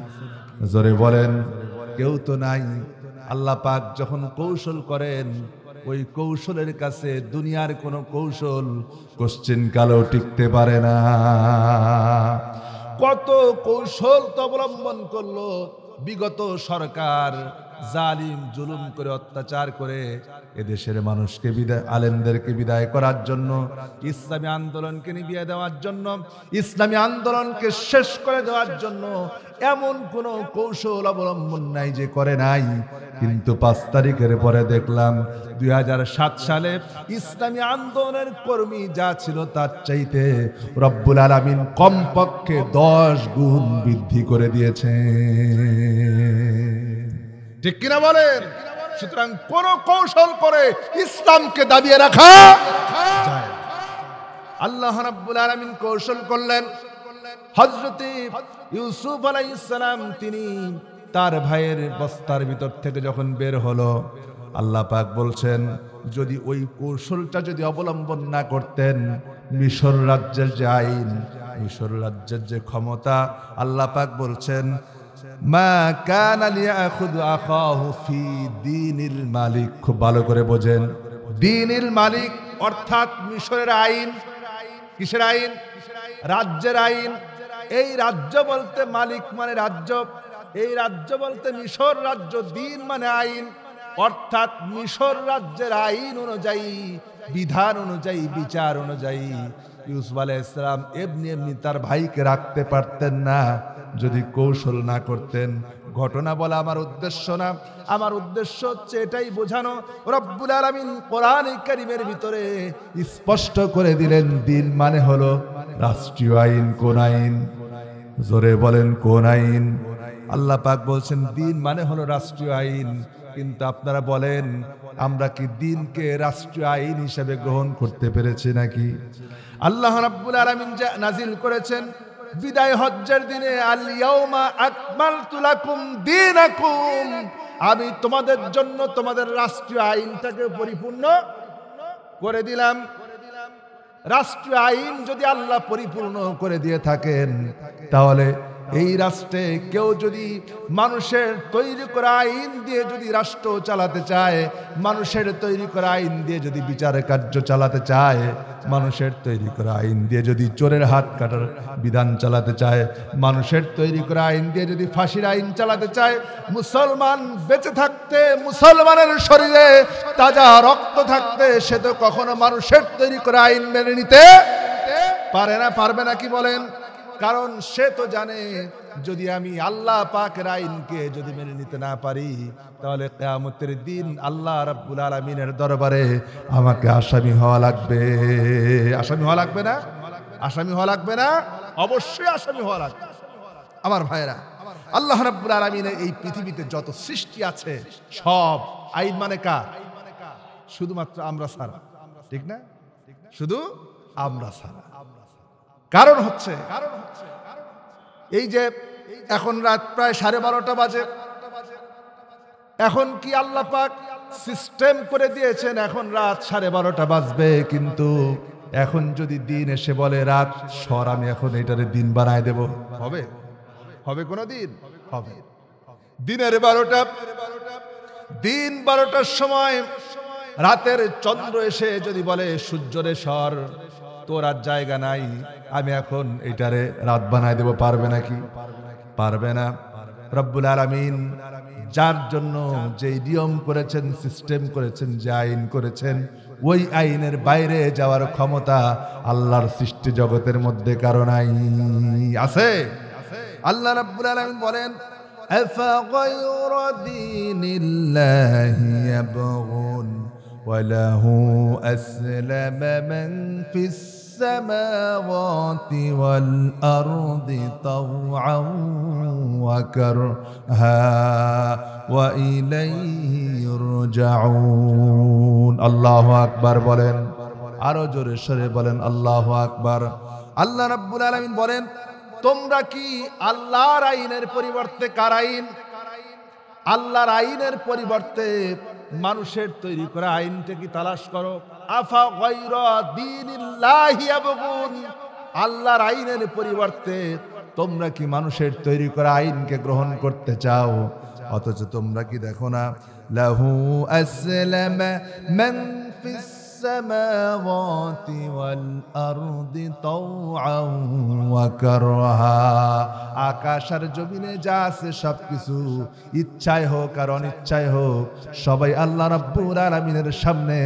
জোরে বলেন, কেউ তো নাই। আল্লাহ পাক যখন কৌশল করেন, ওই কৌশলের কাছে দুনিয়ার কোনো কৌশল কোশ্চেন কালেও টিকতে পারে না। কত কৌশল তো অবলম্বন করলো বিগত সরকার, জালিম জুলুম করে অত্যাচার করে এদেশের মানুষকে বিদায়, আলেমদেরকে বিদায় করার জন্য, ইসলামী আন্দোলনকে নিভিয়ে দেওয়ার জন্য, ইসলামী আন্দোলনকে শেষ করে দেওয়ার জন্য এমন কোন কৌশল অবলম্বন নাই যে করে নাই। কিন্তু 5 তারিখের পরে দেখলাম 2007 সালে ইসলামী আন্দোলনের কর্মী যা ছিল তার চাইতে রব্বুল আলামিন কমপক্ষে 10 গুণ বৃদ্ধি করে দিয়েছে। ঠিক কিনা বলেন? সুতরাং কোন কৌশল করে ইসলামকে দাবিয়ে রাখা যায়। আল্লাহ রাব্বুল আলামিন কৌশল করলেন। হযরত ইউসুফ আলাইহিস সালাম তিনি তার ভাইয়ের বস্তার ভিতর থেকে যখন বের হলো, আল্লাহ পাক বলছেন, যদি ওই কৌশলটা যদি অবলম্বন না করতেন, মিশর রাজ্যের যে আইন, মিশর রাজ্যের যে ক্ষমতা, আল্লাহ পাক বলছেন, মা কানা লিয়াখুযু আখাহু ফি দীনিল মালিক। খুব ভালো করে বোঝেন, দীনিল মালিক অর্থাৎ মিশরের আইন। কিসের আইন? রাজ্যের আইন। এই রাজ্য বলতে মালিক মানে রাজ্য, এই রাজ্য বলতে মিশর রাজ্য, দিন মানে আইন, অর্থাৎ মিশর রাজ্যের আইন অনুযায়ী, বিধান অনুযায়ী, বিচার অনুযায়ী ইউসুফ আলাইহিস সালাম এমনি তার ভাইকে রাখতে পারতেন না যদি কৌশল না করতেন। ঘটনা বলা আমার উদ্দেশ্য না। আমার উদ্দেশ্য হচ্ছে এটাই বোঝানো, রব্বুল আলামিন কোরআন কারীমের ভিতরে স্পষ্ট করে দিলেন দিন মানে হলো রাষ্ট্রীয় আইন। কোন আইন? জোরে বলেন, কোন আইন? আল্লাহ পাক বলছেন দিন মানে হলো রাষ্ট্রীয় আইন। কিন্তু আপনারা বলেন, আমরা কি দিনকে রাষ্ট্রীয় আইন হিসেবে গ্রহণ করতে পেরেছি নাকি? আল্লাহ রাব্বুল আলামিন যা নাজিল করেছেন বিদায় হজ্জের দিনে, আল ইয়াউমা আকমালতু লাকুম দীনাকুম, আমি তোমাদের জন্য তোমাদের রাষ্ট্রীয় আইনটাকে পরিপূর্ণ করে দিলাম। রাষ্ট্রীয় আইন যদি আল্লাহ পরিপূর্ণ করে দিয়ে থাকেন, তাহলে এই রাষ্ট্রে কেউ যদি মানুষের তৈরি করা আইন দিয়ে যদি রাষ্ট্র চালাতে চায়, মানুষের তৈরি করা আইন দিয়ে যদি বিচার কার্য চালাতে চায়, মানুষের তৈরি করা আইন দিয়ে যদি চোরের হাত কাটার বিধান চালাতে চায়, মানুষের তৈরি করা আইন দিয়ে যদি ফাঁসির আইন চালাতে চায়, মুসলমান বেঁচে থাকতে, মুসলমানের শরীরে তাজা রক্ত থাকতে সে তো কখনো মানুষের তৈরি করা আইন মেনে নিতে পারে না। পারবে না কি বলেন? কারণ সে তো জানে, যদি আমি আল্লাহ পাকের আইনকে যদি মেনে নিতে না পারি, তাহলে কিয়ামতের দিন আল্লাহ রাব্বুল আলামিনের দরবারে আমাকে আসামি হওয়া লাগবে। আসামি হওয়া লাগবে না? আসামি হওয়া লাগবে না? অবশ্যই আসামি হওয়া লাগবে। আমার ভাইরা, আল্লাহ রাব্বুল আলামিনের এই পৃথিবীতে যত সৃষ্টি আছে সব আইন মানে কার? শুধুমাত্র আমরা ছাড়া, ঠিক না? শুধু আমরা ছাড়া। কারণ হচ্ছে এই যে এখন রাত প্রায় 12:30 বাজে, এখন কি আল্লাহ পাক সিস্টেম করে দিয়েছেন এখন রাত 12:30 বাজবে, কিন্তু এখন যদি দিন এসে বলে রাত সর, আমি এখন এটারে দিন বানায় দেব, হবে? হবে কোনো দিন? হবে। দিনের 12টা, দিন 12টার সময় রাতের চন্দ্র এসে যদি বলে সূর্যরে সর, তোর আর জায়গা নাই, আমি এখন এটারে রাত বানায় দেব, পারবে নাকি? পারবে না। রব্বুল আলামিন যার জন্য যে নিয়ম করেছেন, সিস্টেম করেছেন, যে আইন করেছেন, ওই আইনের বাইরে যাওয়ার ক্ষমতা আল্লাহর সৃষ্টি জগতের মধ্যে কারো নাই। আছে? আল্লাহ রাব্বুল আলামিন বলেন, আফাগায়রা দীনিল্লাহি ইয়াবগুন وله أسلم من في السماوات والأرض طوعا وكرها وإليه يرجعون। الله أكبر বলেন, আরো জোরে সরে বলেন আল্লাহু আকবার। আল্লাহ রাব্বুল আলামিন বলেন, তোমরা কি আল্লাহর আইনের পরিবর্তে কার আইন? আল্লাহর আইনের পরিবর্তে মানুষের তৈরি করা আইনটা কি তালাশ করো? আফা গায়রা দীনিল্লাহি ইয়াবগুন, আল্লাহর আইনের পরিবর্তে তোমরা কি মানুষের তৈরি করা আইনকে গ্রহণ করতে চাও? অথচ তোমরা কি দেখো না, লাহু আসলামা মান ফিস সামাওয়াতি ওয়াল আরদি তাওআন ওয়া কারহা, আকাশ আর জমিনে যা আছে সবকিছু ইচ্ছায় হোক আর অনিচ্ছায় হোক, সবাই আল্লাহ রাব্বুল আলামিনের সামনে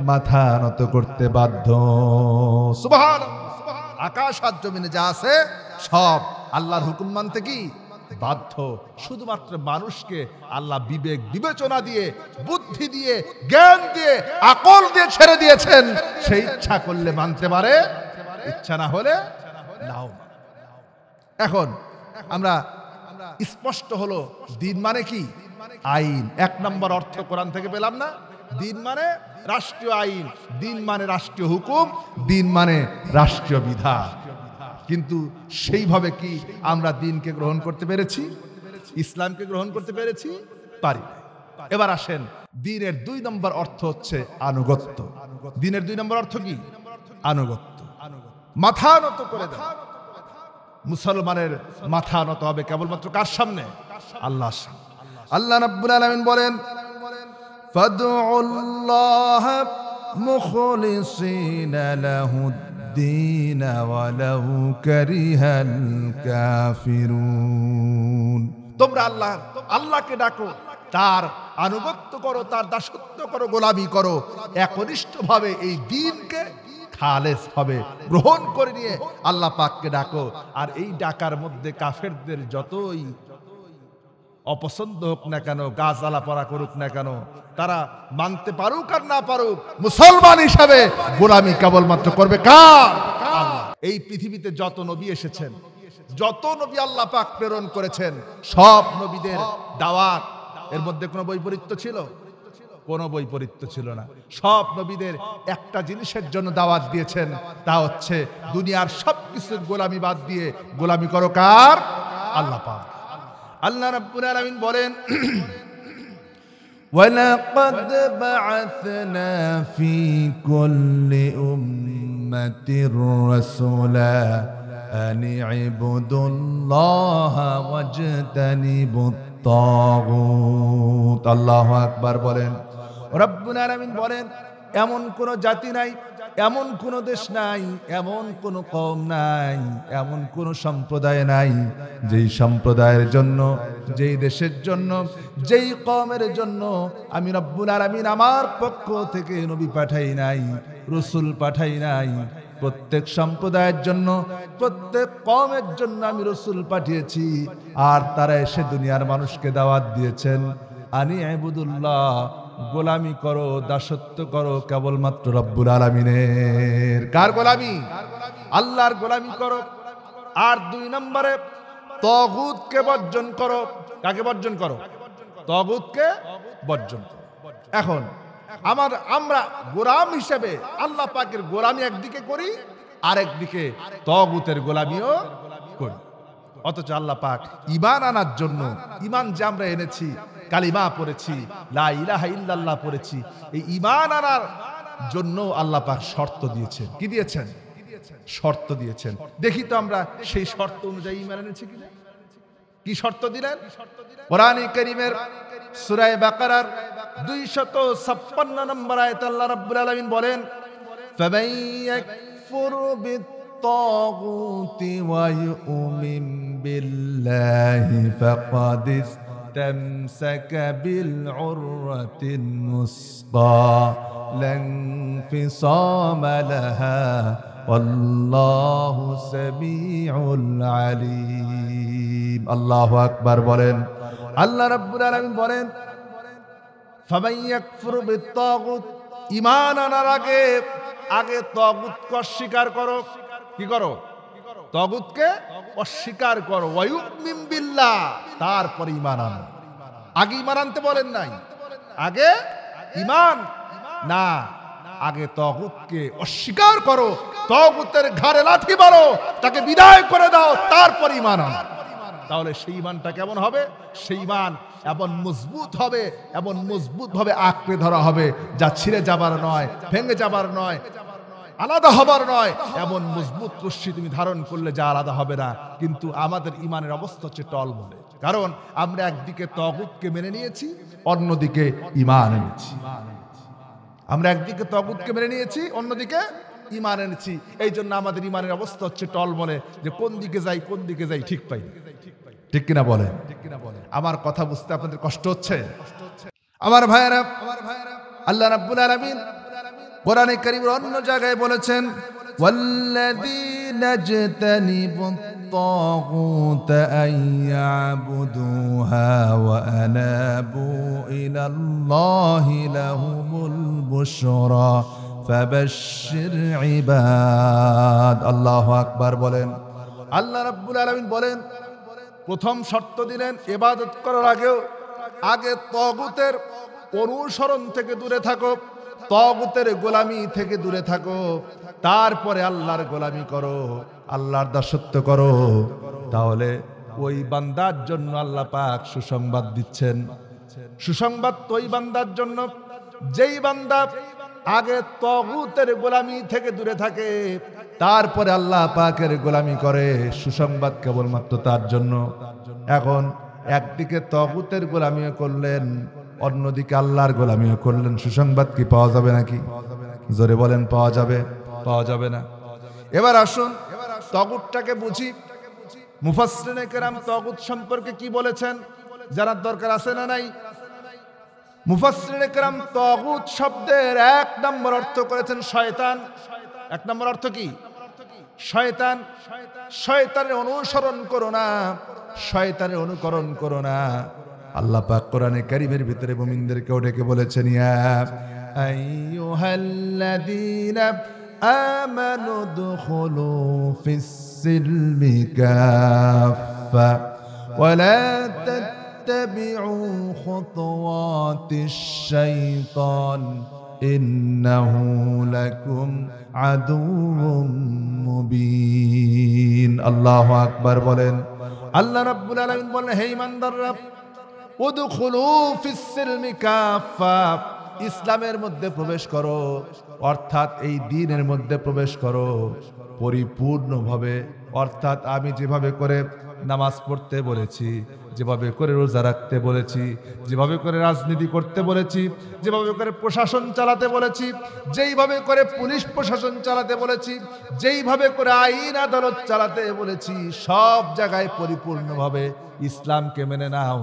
মাথা নত করতে বাধ্য। সুবহানাল্লাহ। আকাশ আর জমিনে যা আছে সব আল্লাহর হুকুম মানতে কি বাধ্য। শুধুমাত্র মানুষকে আল্লাহ বিবেক বিবেচনা দিয়ে, বুদ্ধি দিয়ে, জ্ঞান দিয়ে, আকল দিয়ে ছেড়ে দিয়েছেন। সেই ইচ্ছা করলে মানতে পারে, ইচ্ছা না হলে নাও। এখন আমরা স্পষ্ট হলো দিন মানে কি? আইন। 1 নম্বর অর্থ কোরআন থেকে পেলাম না? দিন মানে রাষ্ট্রীয় আইন, দিন মানে রাষ্ট্রীয় হুকুম, দিন মানে রাষ্ট্রীয় বিধান। কিন্তু সেইভাবে কি আমরা দিনকে গ্রহণ করতে পেরেছি? ইসলামকে গ্রহণ করতে পেরেছি? পারি। এবার আসেন, দিনের 2 নম্বর অর্থ হচ্ছে আনুগত্য। দিনের 2 নম্বর অর্থ কি? আনুগত্য। মাথা নত করে দাও। মুসলমানের মাথা নত হবে কেবলমাত্র কার সামনে? আল্লাহর সামনে। আল্লাহ রাব্বুল আলামিন বলেন, ফাদউল্লাহ মুখলিসিনা লাহুদ্দীন ওয়ালাউ কারিহাল কাফিরুন। তোমরা আল্লাহকে ডাকো, তার আনুগত্য করো, তার দাসত্ব করো, গোলামি করো, একনিষ্ঠভাবে এই দ্বীনকে খালেস ভাবে গ্রহণ করে নিয়ে আল্লাহ পাককে ডাকো। আর এই ডাকার মধ্যে কাফেরদের যতই অপছন্দ হোক না কেন, গা জ্বালা পড়া করুক না কেন, তারা মানতে পারুক আর না পারুক, মুসলমান হিসাবে গোলামি কেবলমাত্র করবে কার? আল্লাহ। এই পৃথিবীতে যত নবী এসেছেন, যত নবী আল্লাহ পাক প্রেরণ করেছেন, সব নবীদের দাওয়াত এর মধ্যে কোনো বৈপরীত্য ছিল? কোনো বৈপরীত্য ছিল না। সব নবীদের একটা জিনিসের জন্য দাওয়াত দিয়েছেন, তা হচ্ছে দুনিয়ার সবকিছুর গোলামি বাদ দিয়ে গোলামি করো কার? আল্লাহ পাক। আল্লাহ রাব্বুল আলামিন বলেন, وَلَقَدْ بَعَثْنَا فِي كُلِّ أُمَّةٍ رَسُولًا أَنِ اعْبُدُوا اللَّهَ وَاجْتَنِبُوا الطَّاغُوتَ। আল্লাহু আকবার বলেন। রব্বুল আলামিন বলেন, এমন কোন জাতি নাই, এমন কোন দেশ নাই, এমন কোন কওম নাই, এমন কোন সম্প্রদায় নাই, যেই সম্প্রদায়ের জন্য, যেই দেশের জন্য, যেই কওমের জন্য আমি রব্বুল আলামিন আমার পক্ষ থেকে নবী পাঠাই নাই, রাসূল পাঠাই নাই। প্রত্যেক সম্প্রদায়ের জন্য, প্রত্যেক কওমের জন্য আমি রাসূল পাঠিয়েছি, আর তারা এসে দুনিয়ার মানুষকে দাওয়াত দিয়েছেন, আনি ইবুদুল্লাহ, গোলামি করো, দাসত্ব করো কেবলমাত্র রব্বুল আলামিনের। কার গোলামি? আল্লাহর গোলামি করো। আর 2 নম্বরে তাগুতকে বর্জন করো। কাকে বর্জন করো? তাগুতকে বর্জন করো। এখন আমরা গোলাম হিসেবে আল্লাহ পাকের গোলামি একদিকে করি, আরেকদিকে তাগুতের গোলামিও করি। অথচ আল্লাহ পাক ঈমান আনার জন্য, ঈমান যে আমরা এনেছি, কালিমা পড়েছি, লা ইলাহা ইল্লাল্লাহ পড়েছি, এই ঈমান আনার জন্য আল্লাহ পাক শর্ত দিয়েছেন। কি দিয়েছেন? শর্ত দিয়েছেন। দেখি তো আমরা সেই শর্ত অনুযায়ী ঈমান এনেছি কিনা। কি শর্ত দিলেন? কোরআনে কারীমের সূরা বাকারার 256 নম্বর আয়াতে আল্লাহ রাব্বুল আলামিন বলেন, ফামান ইয়াকফুর বিত-তাগুতি ওয়া ইউমিন বিল্লাহি ফাকাদ استمسك بالعروة الوثقى لا انفصام لها والله سميع عليم। আল্লাহু আকবার বলেন। আল্লাহ রাব্বুল আলামিন বলেন, ফামান ইয়াকফুর বিত-তাগুত, ঈমান আনার আগে তাগুতকে অস্বীকার করো। কি করো? তাগুতকে অস্বীকার করো। ওয়া ইউমিন বিল্লাহ, তারপরে ঈমান আনো। আগে ঈমান আনতে বলেন নাই, আগে ঈমান না, আগে তাগুতকে অস্বীকার করো, তাগুতের ঘাড়ে লাথি মারো, তাকে বিদায় করে দাও, তারপর ঈমান আনো। তাহলে সেই ঈমানটা কেমন হবে? সেই ঈমান এমন মজবুত হবে, এমন মজবুত ভাবে আঁকড়ে ধরা হবে, যা ছিঁড়ে যাবার নয়, ভেঙে যাবার নয়, আলাদা হবার নয়। এমন মজবুত রশ্মি তুমি ধারণ করলে যা আলাদা হবে না। কিন্তু আমাদের ঈমানের অবস্থা হচ্ছে টলমলে, কারণ আমরা একদিকে তাগুতকে মেনে নিয়েছি, অন্যদিকে ঈমান এনেছি। আমরা একদিকে তাগুতকে মেনে নিয়েছি, অন্যদিকে ঈমান এনেছি। এই জন্য আমাদের ঈমানের অবস্থা হচ্ছে টলমলে, যে কোন দিকে যাই ঠিক পাই। ঠিক কিনা বলেন? আমার কথা বুঝতে আপনাদের কষ্ট হচ্ছে? আমার ভাইয়েরা, আল্লাহ রাব্বুল আলামিন কোরআনে কারীমের অন্য জায়গায় বলেছেন, ওয়াল্লাযীনা ইজতানিবুত-তাগুতা আন ইয়াবুদুহা ওয়া আনাবু ইলাল্লাহি লাহুমুল বুশরা ফাবাশশির ইবাদ। আল্লাহু আকবার বলেন। আল্লাহ রাব্বুল আলামিন বলেন, প্রথম শর্ত দিলেন ইবাদত করার আগে তাগুতের অনুসরণ থেকে দূরে থাকো, তাগুতের গোলামি থেকে দূরে থাকো, তারপরে আল্লাহর গোলামি করো, আল্লাহর দাসত্ব করো। তাহলে ওই বান্দার জন্য আল্লাহ পাক সুসংবাদ দিচ্ছেন। সুসংবাদ তো ওই বান্দার জন্য যেই বান্দা আগে তাগুতের গোলামি থেকে দূরে থাকে, তারপরে আল্লাহ পাকের গোলামি করে। সুসংবাদ কেবলমাত্র তার জন্য। এখন একদিকে তাগুতের গোলামিও করলেন, অন্যদিকে আল্লাহর গোলামিও করলেন, সুসংবাদ কি পাওয়া যাবে নাকি? জোরে বলেন, পাওয়া যাবে? পাওয়া যাবে না। এবার আসুন তাগুতটাকে বুঝি। মুফাসসিরিনে কেরাম তাগুত সম্পর্কে কি বলেছেন জানার দরকার আছে না নাই? মুফাসসিরিনে কেরাম তাগুত শব্দের 1 নম্বর অর্থ করেছেন শয়তান। 1 নম্বর অর্থ কি? শয়তান। শয়তানের অনুসরণ করো না, শয়তানের অনুকরণ করো না। আল্লাহ পাক কোরআনে কারীমের ভিতরে মুমিনদেরকেও ডেকে বলেছেন, ইয়া আইয়ুহাল্লাযীনা আমানু দুখুলু ফিস-সিলমি কাফা ওয়া লা তাত্তাবিউ খুতুওয়াতিশ শাইতান ইন্নাহু লাকুম আদুউম মুবিন। আল্লাহু আকবার বলেন। আল্লাহ রাব্বুল আলামিন বলেন, হে ঈমানদাররা, উদখুলু ফিস-সিলমি কাফা, ইসলামের মধ্যে প্রবেশ করো, অর্থাৎ এই দ্বীনের মধ্যে প্রবেশ করো পরিপূর্ণভাবে। অর্থাৎ আমি যেভাবে করে নামাজ পড়তে বলেছি, যেভাবে করে রোজা রাখতে বলেছি, যেভাবে করে রাজনীতি করতে বলেছি, যেভাবে করে প্রশাসন চালাতে বলেছি, যেইভাবে করে পুলিশ প্রশাসন চালাতে বলেছি, যেইভাবে করে আইন আদালত চালাতে বলেছি, সব জায়গায় পরিপূর্ণভাবে ইসলামকে মেনে নাও।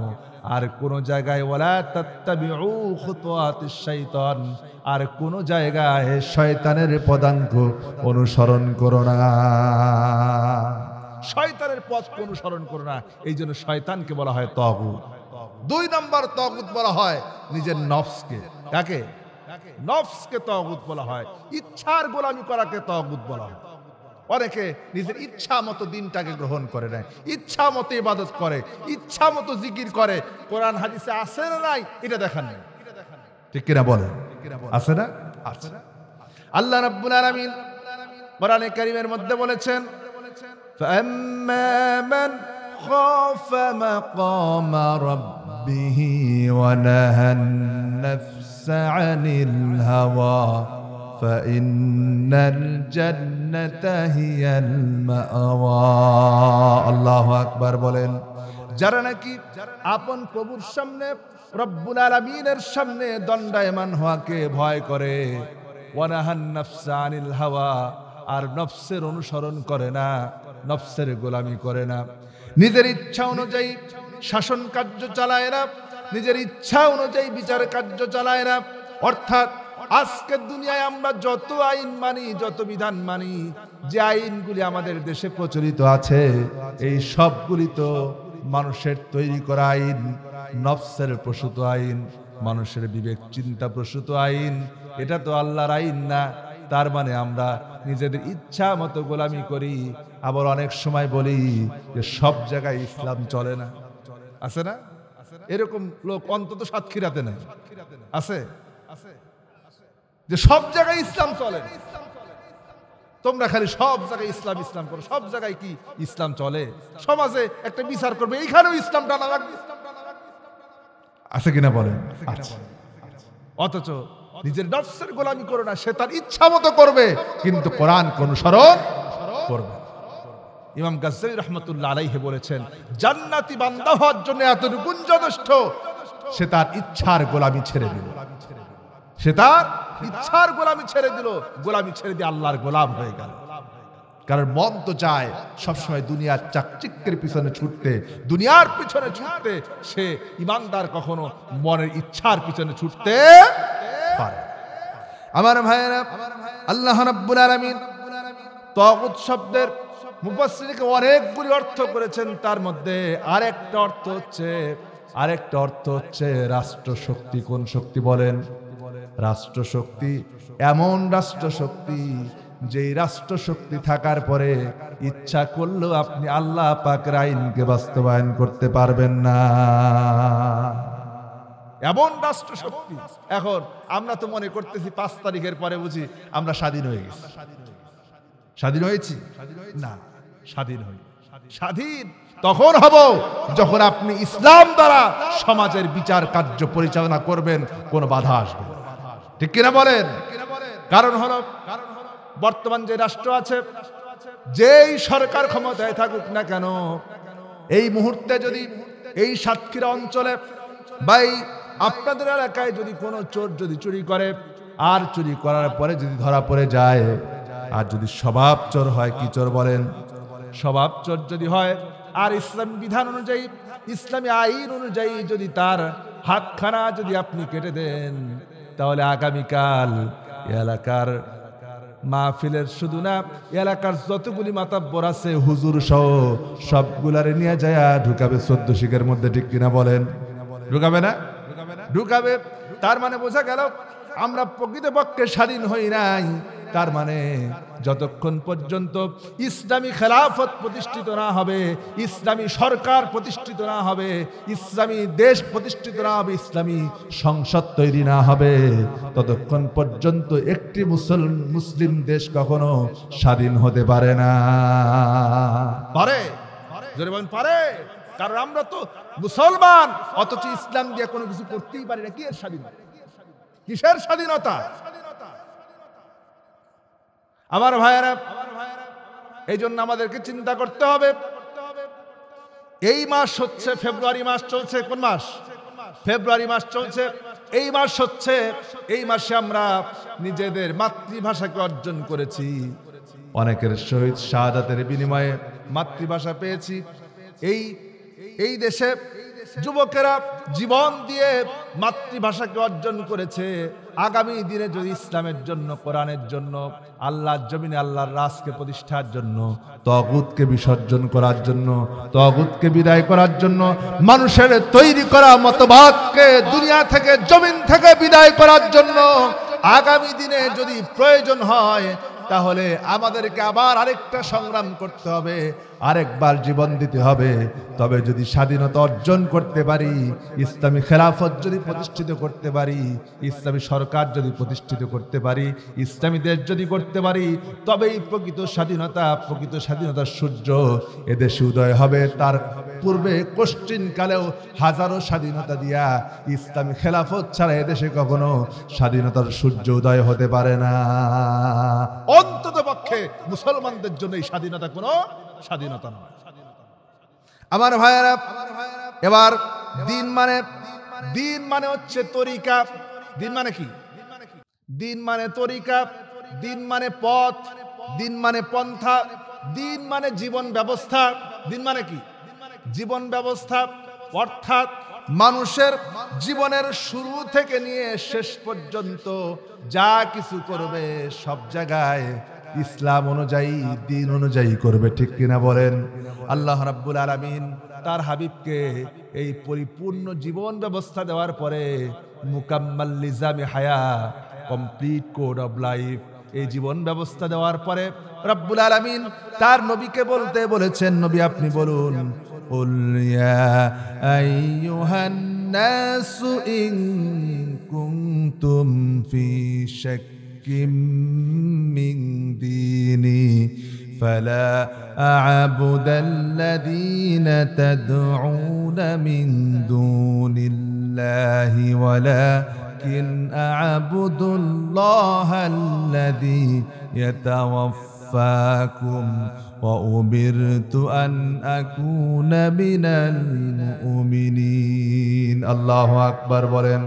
আর কোন জায়গায় ওয়ালা তাত্তাবিউ খুতুওয়াতিশ শাইতান, আর কোন জায়গায় শয়তানের পদাঙ্ক অনুসরণ করো না। শয়তানের পথ অনুসরণ করো না। এই জন্য শয়তানকে বলা হয় তাগুত। 2 নম্বর তাগুত বলা হয় নিজের নফসকে। কাকে? নফসকে তাগুত বলা হয়। ইচ্ছার গোলামি করাকে তাগুত বলা হয়। অনেকে নিজের ইচ্ছা মতো দিনটাকে গ্রহণ করে নেয়, ইচ্ছা মতো ইবাদত করে, ইচ্ছা মতো জিকির করে। কোরআন হাদিসে আছে না নাই এটা দেখান নেই, ঠিক কিনা বলেন? আছে না? আছে। আল্লাহ রাব্বুল আলামিন কোরআনে কারীমের মধ্যে বলেছেন, فَأَمَّا مَنْ خَافَ مَقَامَ رَبِّهِ وَنَهَى النَّفْسَ عَنِ الْهَوَى فَإِنَّ الْجَنَّةَ هِيَ الْمَأْوَى। আল্লাহু আকবার বলেন। যারা নাকি আপন প্রভুর সামনে, রব্বুল আলামিনের সামনে দণ্ডায়মান হওয়াকে ভয় করে, ওয়ানাহান নাফসা আনিল হাওয়া, আর নফসের অনুসরণ করে না, নফসের গোলামি করে না, নিজের ইচ্ছা অনুযায়ী শাসন কার্য চালায় না, নিজের ইচ্ছা অনুযায়ী বিচার কার্য চালায় না। অর্থাৎ আজকের দুনিয়ায় আমরা যত আইন মানি, যত বিধান মানি, যে আইনগুলি আমাদের দেশে প্রচলিত আছে, এই সবগুলি তো মানুষের তৈরি করা আইন, নফসের প্রসূত আইন, মানুষের বিবেক চিন্তা প্রসূত আইন। এটা তো আল্লাহর আইন না। তার মানে আমরা নিজেদের ইচ্ছা মতো গোলামি করি। আবার অনেক সময় বলি যে সব জায়গায় ইসলাম চলে না। আছে না এরকম লোক? অন্তত সাতক্ষীরাতে নেই, আছে যে সব জায়গায় ইসলাম চলে। তোমরা খালি সব জায়গায় ইসলাম ইসলাম করো, সব জায়গায় কি ইসলাম চলে? সমাজে একটা বিচার করবে, এইখানেও ইসলাম টানা লাগবে, আছে কিনা বলেন? অথচ নিজের নফসের গোলামি করো না, সে তার ইচ্ছা মতো করবে, কিন্তু কোরআনকে অনুসরণ করবে। ইমাম গাজ্জালী রাহমাতুল্লাহ আলাইহি বলেছেন, জান্নাতি বান্দা হওয়ার জন্য এতটুকু যথেষ্ট, সে তার ইচ্ছার গোলামি ছেড়ে দিল, সে তার ইচ্ছার গোলামি ছেড়ে দিল, গোলামি ছেড়ে দিয়ে আল্লাহর গোলাম হয়ে গেল। কারণ মন তো চায় সবসময় দুনিয়ার চাকচিক্যের পিছনে ছুটতে, দুনিয়ার পিছনে ছুটতে। সে ইমানদার কখনো মনের ইচ্ছার পিছনে ছুটতে পারে। আমার ভাইয়েরা, আল্লাহ রাব্বুল আলামিন তাগুত শব্দের মুফাসসিরকে অনেকগুলি অর্থ করেছেন। তার মধ্যে আরেকটা অর্থ হচ্ছে রাষ্ট্রশক্তি। কোন শক্তি বলেন? রাষ্ট্রশক্তি। এমন রাষ্ট্রশক্তি যেই রাষ্ট্রশক্তি থাকার পরে ইচ্ছা করলেও আপনি আল্লাহ পাকের আইনকে বাস্তবায়ন করতে পারবেন না, এমন রাষ্ট্রশক্তি। এখন আমরা তো মনে করতেছি 5 তারিখের পরে বুঝি আমরা স্বাধীন হয়ে গেছি। স্বাধীন হয়েছি না, স্বাধীন তখন হব যখন আপনি ইসলাম দ্বারা সমাজের বিচার কার্য পরিচালনা করবেন, কোনো বাধা আসবে না, ঠিক কিনা বলেন? কারণ হলো বর্তমান যে রাষ্ট্র আছে, যেই সরকার ক্ষমতায় থাকুক না কেন, এই মুহূর্তে যদি এই সাতক্ষীরা অঞ্চলে বা আপনাদের এলাকায় যদি কোনো চোর যদি চুরি করে, আর চুরি করার পরে যদি ধরা পড়ে যায়, আর যদি স্বভাব চোর হয়, কি চোর বলেন? স্বভাব চোর যদি হয়, আর ইসলামী বিধান অনুযায়ী, ইসলামী আইন অনুযায়ী যদি তার হাতখানা যদি আপনি কেটে দেন, তাহলে আগামীকাল এলাকার মাহফিলের শুধু না, এলাকার যতগুলি মাতাব্বর আছে হুজুর সহ সবগুলারে নিয়ে যায় ঢুকাবে 14 শিখের মধ্যে, ঠিক কিনা বলেন? ঢুকাবে না? ঢুকাবে। তার মানে বোঝা গেল আমরা প্রকৃতপক্ষে স্বাধীন হই নাই। তার মানে যতক্ষণ পর্যন্ত ইসলামী খেলাফত প্রতিষ্ঠিত না হবে, ইসলামী সরকার প্রতিষ্ঠিত না হবে, ইসলামী দেশ প্রতিষ্ঠিত না হবে, ইসলামী সংসদ তৈরি না হবে, ততক্ষণ পর্যন্ত একটি মুসলিম দেশ কখনো স্বাধীন হতে পারে না। পারে? জোরে বলেন পারে? কারণ আমরা তো মুসলমান, অথচ ইসলাম দিয়ে কোনো কিছু করতেই পারি না। কি এর স্বাধীনতা? কিসের স্বাধীনতা? আমার ভাইয়েরা, এই জন্য আমাদেরকে চিন্তা করতে হবে। এই মাস হচ্ছে ফেব্রুয়ারি মাস চলছে। কোন মাস? ফেব্রুয়ারি মাস চলছে। এই মাস হচ্ছে, এই মাসে আমরা নিজেদের মাতৃভাষাকে অর্জন করেছি। অনেকের শহীদ শাহাদাতের বিনিময়ে মাতৃভাষা পেয়েছি। এই দেশে যুবকেরা জীবন দিয়ে মাতৃভাষাকে অর্জন করেছে। আগামী দিনে যদি ইসলামের জন্য, কোরআনের জন্য, আল্লাহর জমিনে আল্লাহর রাজকে প্রতিষ্ঠার জন্য, তাগুতকে বিসর্জন করার জন্য, তাগুতকে বিদায় করার জন্য, মানুষের তৈরি করা মতবাদকে দুনিয়া থেকে, জমিন থেকে বিদায় করার জন্য আগামী দিনে যদি প্রয়োজন হয়, তাহলে আমাদেরকে আবার আরেকটা সংগ্রাম করতে হবে, আরেকবার জীবন দিতে হবে। তবে যদি স্বাধীনতা অর্জন করতে পারি, ইসলামী খেলাফত যদি প্রতিষ্ঠিত করতে পারি, ইসলামী সরকার যদি প্রতিষ্ঠিত করতে পারি, ইসলামী দেশ যদি করতে পারি, তবেই প্রকৃত স্বাধীনতার সূর্য এদেশে উদয় হবে। তার পূর্বে কোশ্চিনকালেও হাজারো স্বাধীনতা দিয়া ইসলামী খেলাফত ছাড়া এদেশে কখনো স্বাধীনতার সূর্য উদয় হতে পারে না। অন্তত পক্ষে মুসলমানদের জন্য এই স্বাধীনতা কোনো স্বাধীনতা নয়। আমার ভাইয়েরা, এবার দিন মানে হচ্ছে তরিকা। দিন মানে কি? দিন মানে তরিকা, দিন মানে পথ, দিন মানে পন্থা, দিন মানে জীবন ব্যবস্থা। দিন মানে কি? জীবন ব্যবস্থা, অর্থাৎ মানুষের জীবনের শুরু থেকে নিয়ে শেষ পর্যন্ত যা কিছু করবে সব জায়গায় ইসলাম অনুযায়ী, দিন অনুযায়ী করবে। ঠিক কিনা বলেন? আল্লাহ রাব্বুল আলামিন তার হাবিবকে এই পরিপূর্ণ জীবন ব্যবস্থা দেওয়ার পরে মুকাম্মাল নিজামে হায়া, কমপ্লিট কোড অফ লাইফ, এই জীবন ব্যবস্থা দেওয়ার পরে রব্বুল আলামিন তার নবীকে বলতে বলেছেন, নবী আপনি বলুন, কুল ইয়া আইয়ুহান নাসু ইন কুনতুম ফি শাক্কিম মিন দীনি ফালা আ'বুদাল্লাযীনা তাদউনা মিন দুনিল্লাহি ওয়ালাকিন আ'বুদুল্লাহাল্লাযী ইয়াতাওয়াফফাকুম ওয়া উমিরতু আন আকুনা মিনাল মুমিনিন। আল্লাহু আকবার বলেন।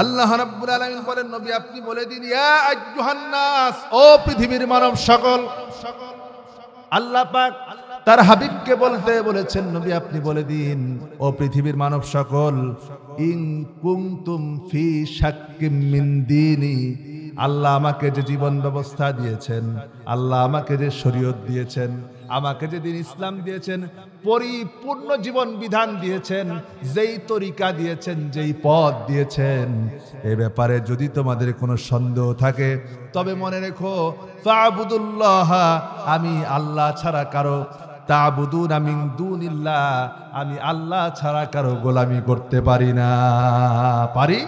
আল্লাহ রাব্বুল আলামিন বলেন, নবী আপনি বলে দিন, ইয়া আইয়ুহান নাস, ও পৃথিবীর মানব সকল। আল্লাহ পাক তার হাবিবকে বলতে বলেছেন, নবী আপনি বলে দিন, ও পৃথিবীর মানব সকল, ইন কুনতুম ফি শাক্কিম মিন দীনি, আল্লাহ আমাকে যে জীবন ব্যবস্থা দিয়েছেন, আল্লাহ আমাকে যে শরীয়ত দিয়েছেন, আমাকে যে দিন ইসলাম দিয়েছেন, পরিপূর্ণ জীবন বিধান দিয়েছেন, যেই তরিকা দিয়েছেন, যেই পথ দিয়েছেন, এ ব্যাপারে যদি তোমাদের কোনো সন্দেহ থাকে, তবে মনে রেখো, ফা'বুদুল্লাহ, আমি আল্লাহ ছাড়া কারো, তা'বুদুনা মিন দুনিল্লাহ, আমি আল্লাহ ছাড়া কারো গোলামি করতে পারি না। পারি?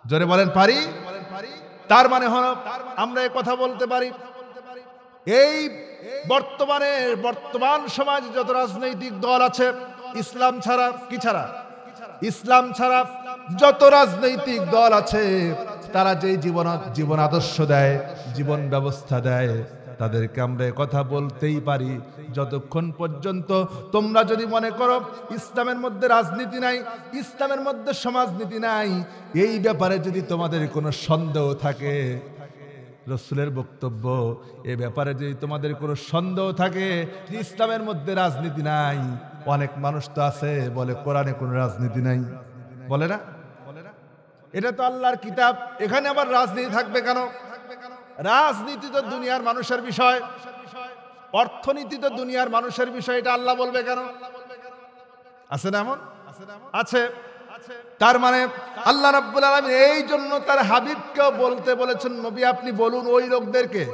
জোরে বলেন পারি? তার মানে হলো আমরা এই কথা বলতে পারি, এই বর্তমান সমাজে যত রাজনৈতিক দল আছে, ইসলাম ছাড়া, কি ছাড়া? ইসলাম ছাড়া যত রাজনৈতিক দল আছে, তারা যেই জীবন আদর্শ দেয়, জীবন ব্যবস্থা দেয়, তাদেরকে আমরা কথা বলতেই পারি, যতক্ষণ পর্যন্ত তোমরা যদি মনে করো ইসলামের মধ্যে রাজনীতি নাই, ইসলামের মধ্যে সমাজনীতি নাই, এই ব্যাপারে যদি তোমাদের কোনো সন্দেহ থাকে, রাসূলের বক্তব্য, এ ব্যাপারে যদি তোমাদের কোনো সন্দেহ থাকে যে ইসলামের মধ্যে রাজনীতি নাই, অনেক মানুষ তো আছে বলে কোরআনে কোনো রাজনীতি নাই, বলে না? এটা তো আল্লাহর কিতাব, এখানে আবার রাজনীতি থাকবে কেন? রাজনীতি তো দুনিয়ার মানুষের বিষয়, অর্থনীতি তো দুনিয়ার মানুষের বিষয়, এটা আল্লাহ বলবে কেন? আছে না এমন? আছে। তার মানে আল্লাহ রাব্বুল আলামিন এই জন্য তার হাবিবকেও বলতে বলেছেন, নবী আপনি বলুন ওই লোকদেরকে,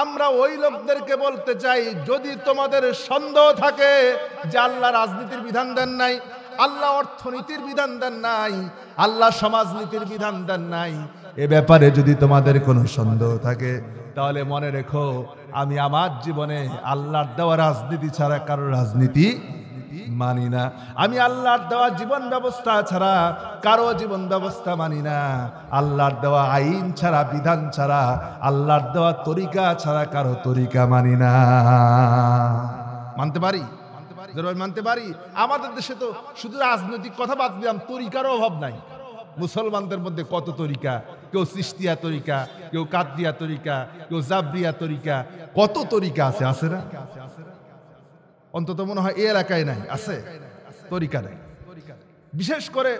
আমরা ওই লোকদেরকে বলতে চাই, যদি তোমাদের সন্দেহ থাকে যে আল্লাহ রাজনীতির বিধান দেন নাই, আল্লাহ অর্থনীতির বিধান দেন নাই, আল্লাহ সমাজনীতির বিধান দেন নাই, এ ব্যাপারে যদি তোমাদের কোনো সন্দেহ থাকে, তাহলে মনে রেখো আমি আমার জীবনে আল্লাহর দেওয়া রাজনীতি ছাড়া কারোর রাজনীতি মানি না। আমি আল্লাহর দেওয়া জীবন ব্যবস্থা ছাড়া কারো জীবন ব্যবস্থা মানি না। আল্লাহর দেওয়া আইন ছাড়া, বিধান ছাড়া, আল্লাহর দেওয়া তরিকা ছাড়া কারো তরিকা মানি না। মানতে পারি? মানতে পারি। আমাদের দেশে তো শুধু রাজনৈতিক কথা বাদ দিলাম, তরিকারও অভাব নাই। মুসলমানদের মধ্যে কত তরিকা, কেউ চিশতিয়া তরিকা, কেউ কাদরিয়া তরিকা, কেউ জাবরিয়া তরিকা, কত তরিকা আছে, আছে না? অন্তত মনে হয় এই এলাকায় নাই, আছে তরিকা নাই। বিশেষ করে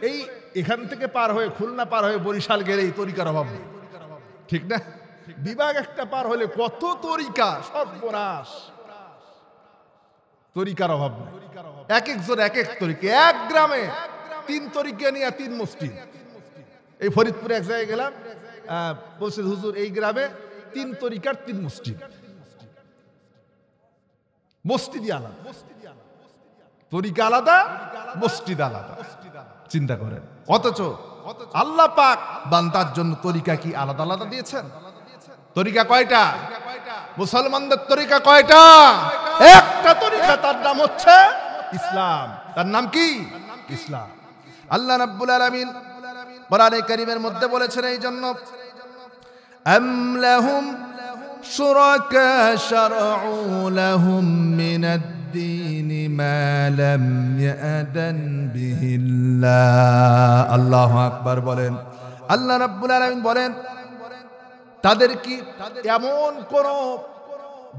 এই এখান থেকে পার হয়ে, খুলনা পার হয়ে বরিশাল গেলে এই তরিকার অভাব নেই, ঠিক না? বিভাগ একটা পার হলে কত তরিকা, সর্বনাশ। তরিকার অভাব নেই, এক একজন এক এক তরিকা। এক গ্রামে 3 তরিকা নিয়ে 3 মসজিদ। এই ফরিদপুরে এক জায়গায় গেলাম, বলছে হুজুর এই গ্রামে 3 তরিকার 3 মসজিদ। মসজিদ আলাদা, তরিকা আলাদা, মসজিদ আলাদা। চিন্তা করেন। অথচ আল্লাহ পাক বান্দার জন্য তরিকা কি আলাদা আলাদা দিয়েছেন? তরিকা কয়টা? মুসলমানদের তরিকা কয়টা? একটা তরিকা, তার নাম হচ্ছে ইসলাম। তার নাম কি? ইসলাম। আল্লাহ রাব্বুল আলামিন কোরআনে কারীমের মধ্যে বলেছেন এই জন্য, আম লাহুম শুরাকা শারউ লাহুম মিনাদ-দীন মা লাম ইয়াদান বিহিল্লাহ। আল্লাহু আকবার বলেন। আল্লাহ রাব্বুল আলামিন বলেন, তাদের কি এমন কোন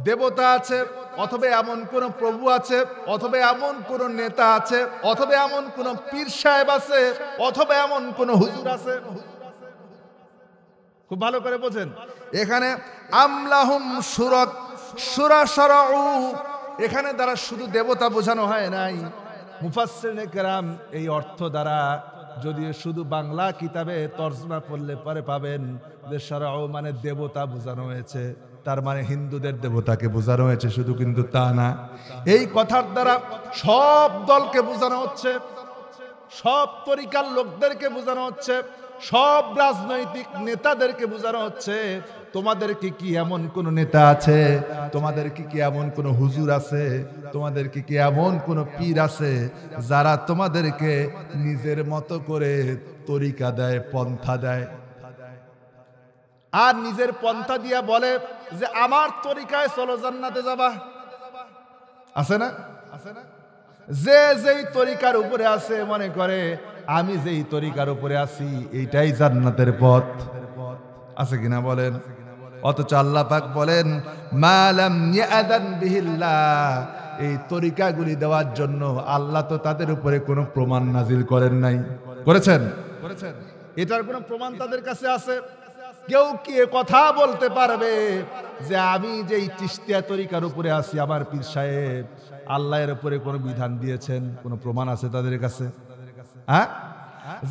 দেবতা আছে, অথবা এমন কোন প্রভু আছে, অথবা এমন কোন নেতা আছে, অথবা এমন কোন পীর সাহেব আছে, অথবা এমন কোন হুজুর আছে? খুব ভালো করে বোঝেন। এখানে আমলাহুম শুরা শারউ, এখানে দ্বারা শুধু দেবতা বোঝানো হয় নাই। মুফাসসিরিনে কেরাম এই অর্থ দ্বারা, যদিও শুধু বাংলা কিতাবে তরজমা পড়লে পরে পাবেন যে শারউ মানে দেবতা বোঝানো হয়েছে, তার মানে হিন্দুদের দেবতাকে বোঝানো হয়েছে, শুধু কিন্তু তা না। এই কথার দ্বারা সব দলকে বোঝানো হচ্ছে, সব তরিকার লোকদেরকে বোঝানো হচ্ছে, সব রাজনৈতিক নেতাদেরকে বোঝানো হচ্ছে, তোমাদের কি এমন কোন নেতা আছে, তোমাদের কি এমন কোন হুজুর আছে, তোমাদের কি এমন কোন পীর আছে যারা তোমাদেরকে নিজের মতো করে তরিকা দেয়, পন্থা দেয়, আর নিজের পন্থা দিয়া বলে যে আমার তরিকায় চলো জান্নাতে যাবা? আছে না? আছে না? যে যেই তরিকার উপরে আছে মনে করে আমি যেই তরিকার উপরে আছি এইটাই জান্নাতের পথ। আছে কিনা বলেন? অথচ আল্লাহ পাক বলেন, মা লাম ইয়াদান বিহিল্লাহ, এই তরিকাগুলি দেওয়ার জন্য আল্লাহ তো তাদের উপরে কোনো প্রমাণ নাজিল করেন নাই। করেছেন? করেছেন। এটার কোনো প্রমাণ তাদের কাছে আছে? কেউ কি কথা বলতে পারবে যে আমি যে চিশতিয়া তরিকার উপরে আছি, আমার পীর সাহেব আল্লাহর উপরে কোনো বিধান দিয়েছেন? কোনো প্রমাণ আছে তাদের কাছে? হ্যাঁ,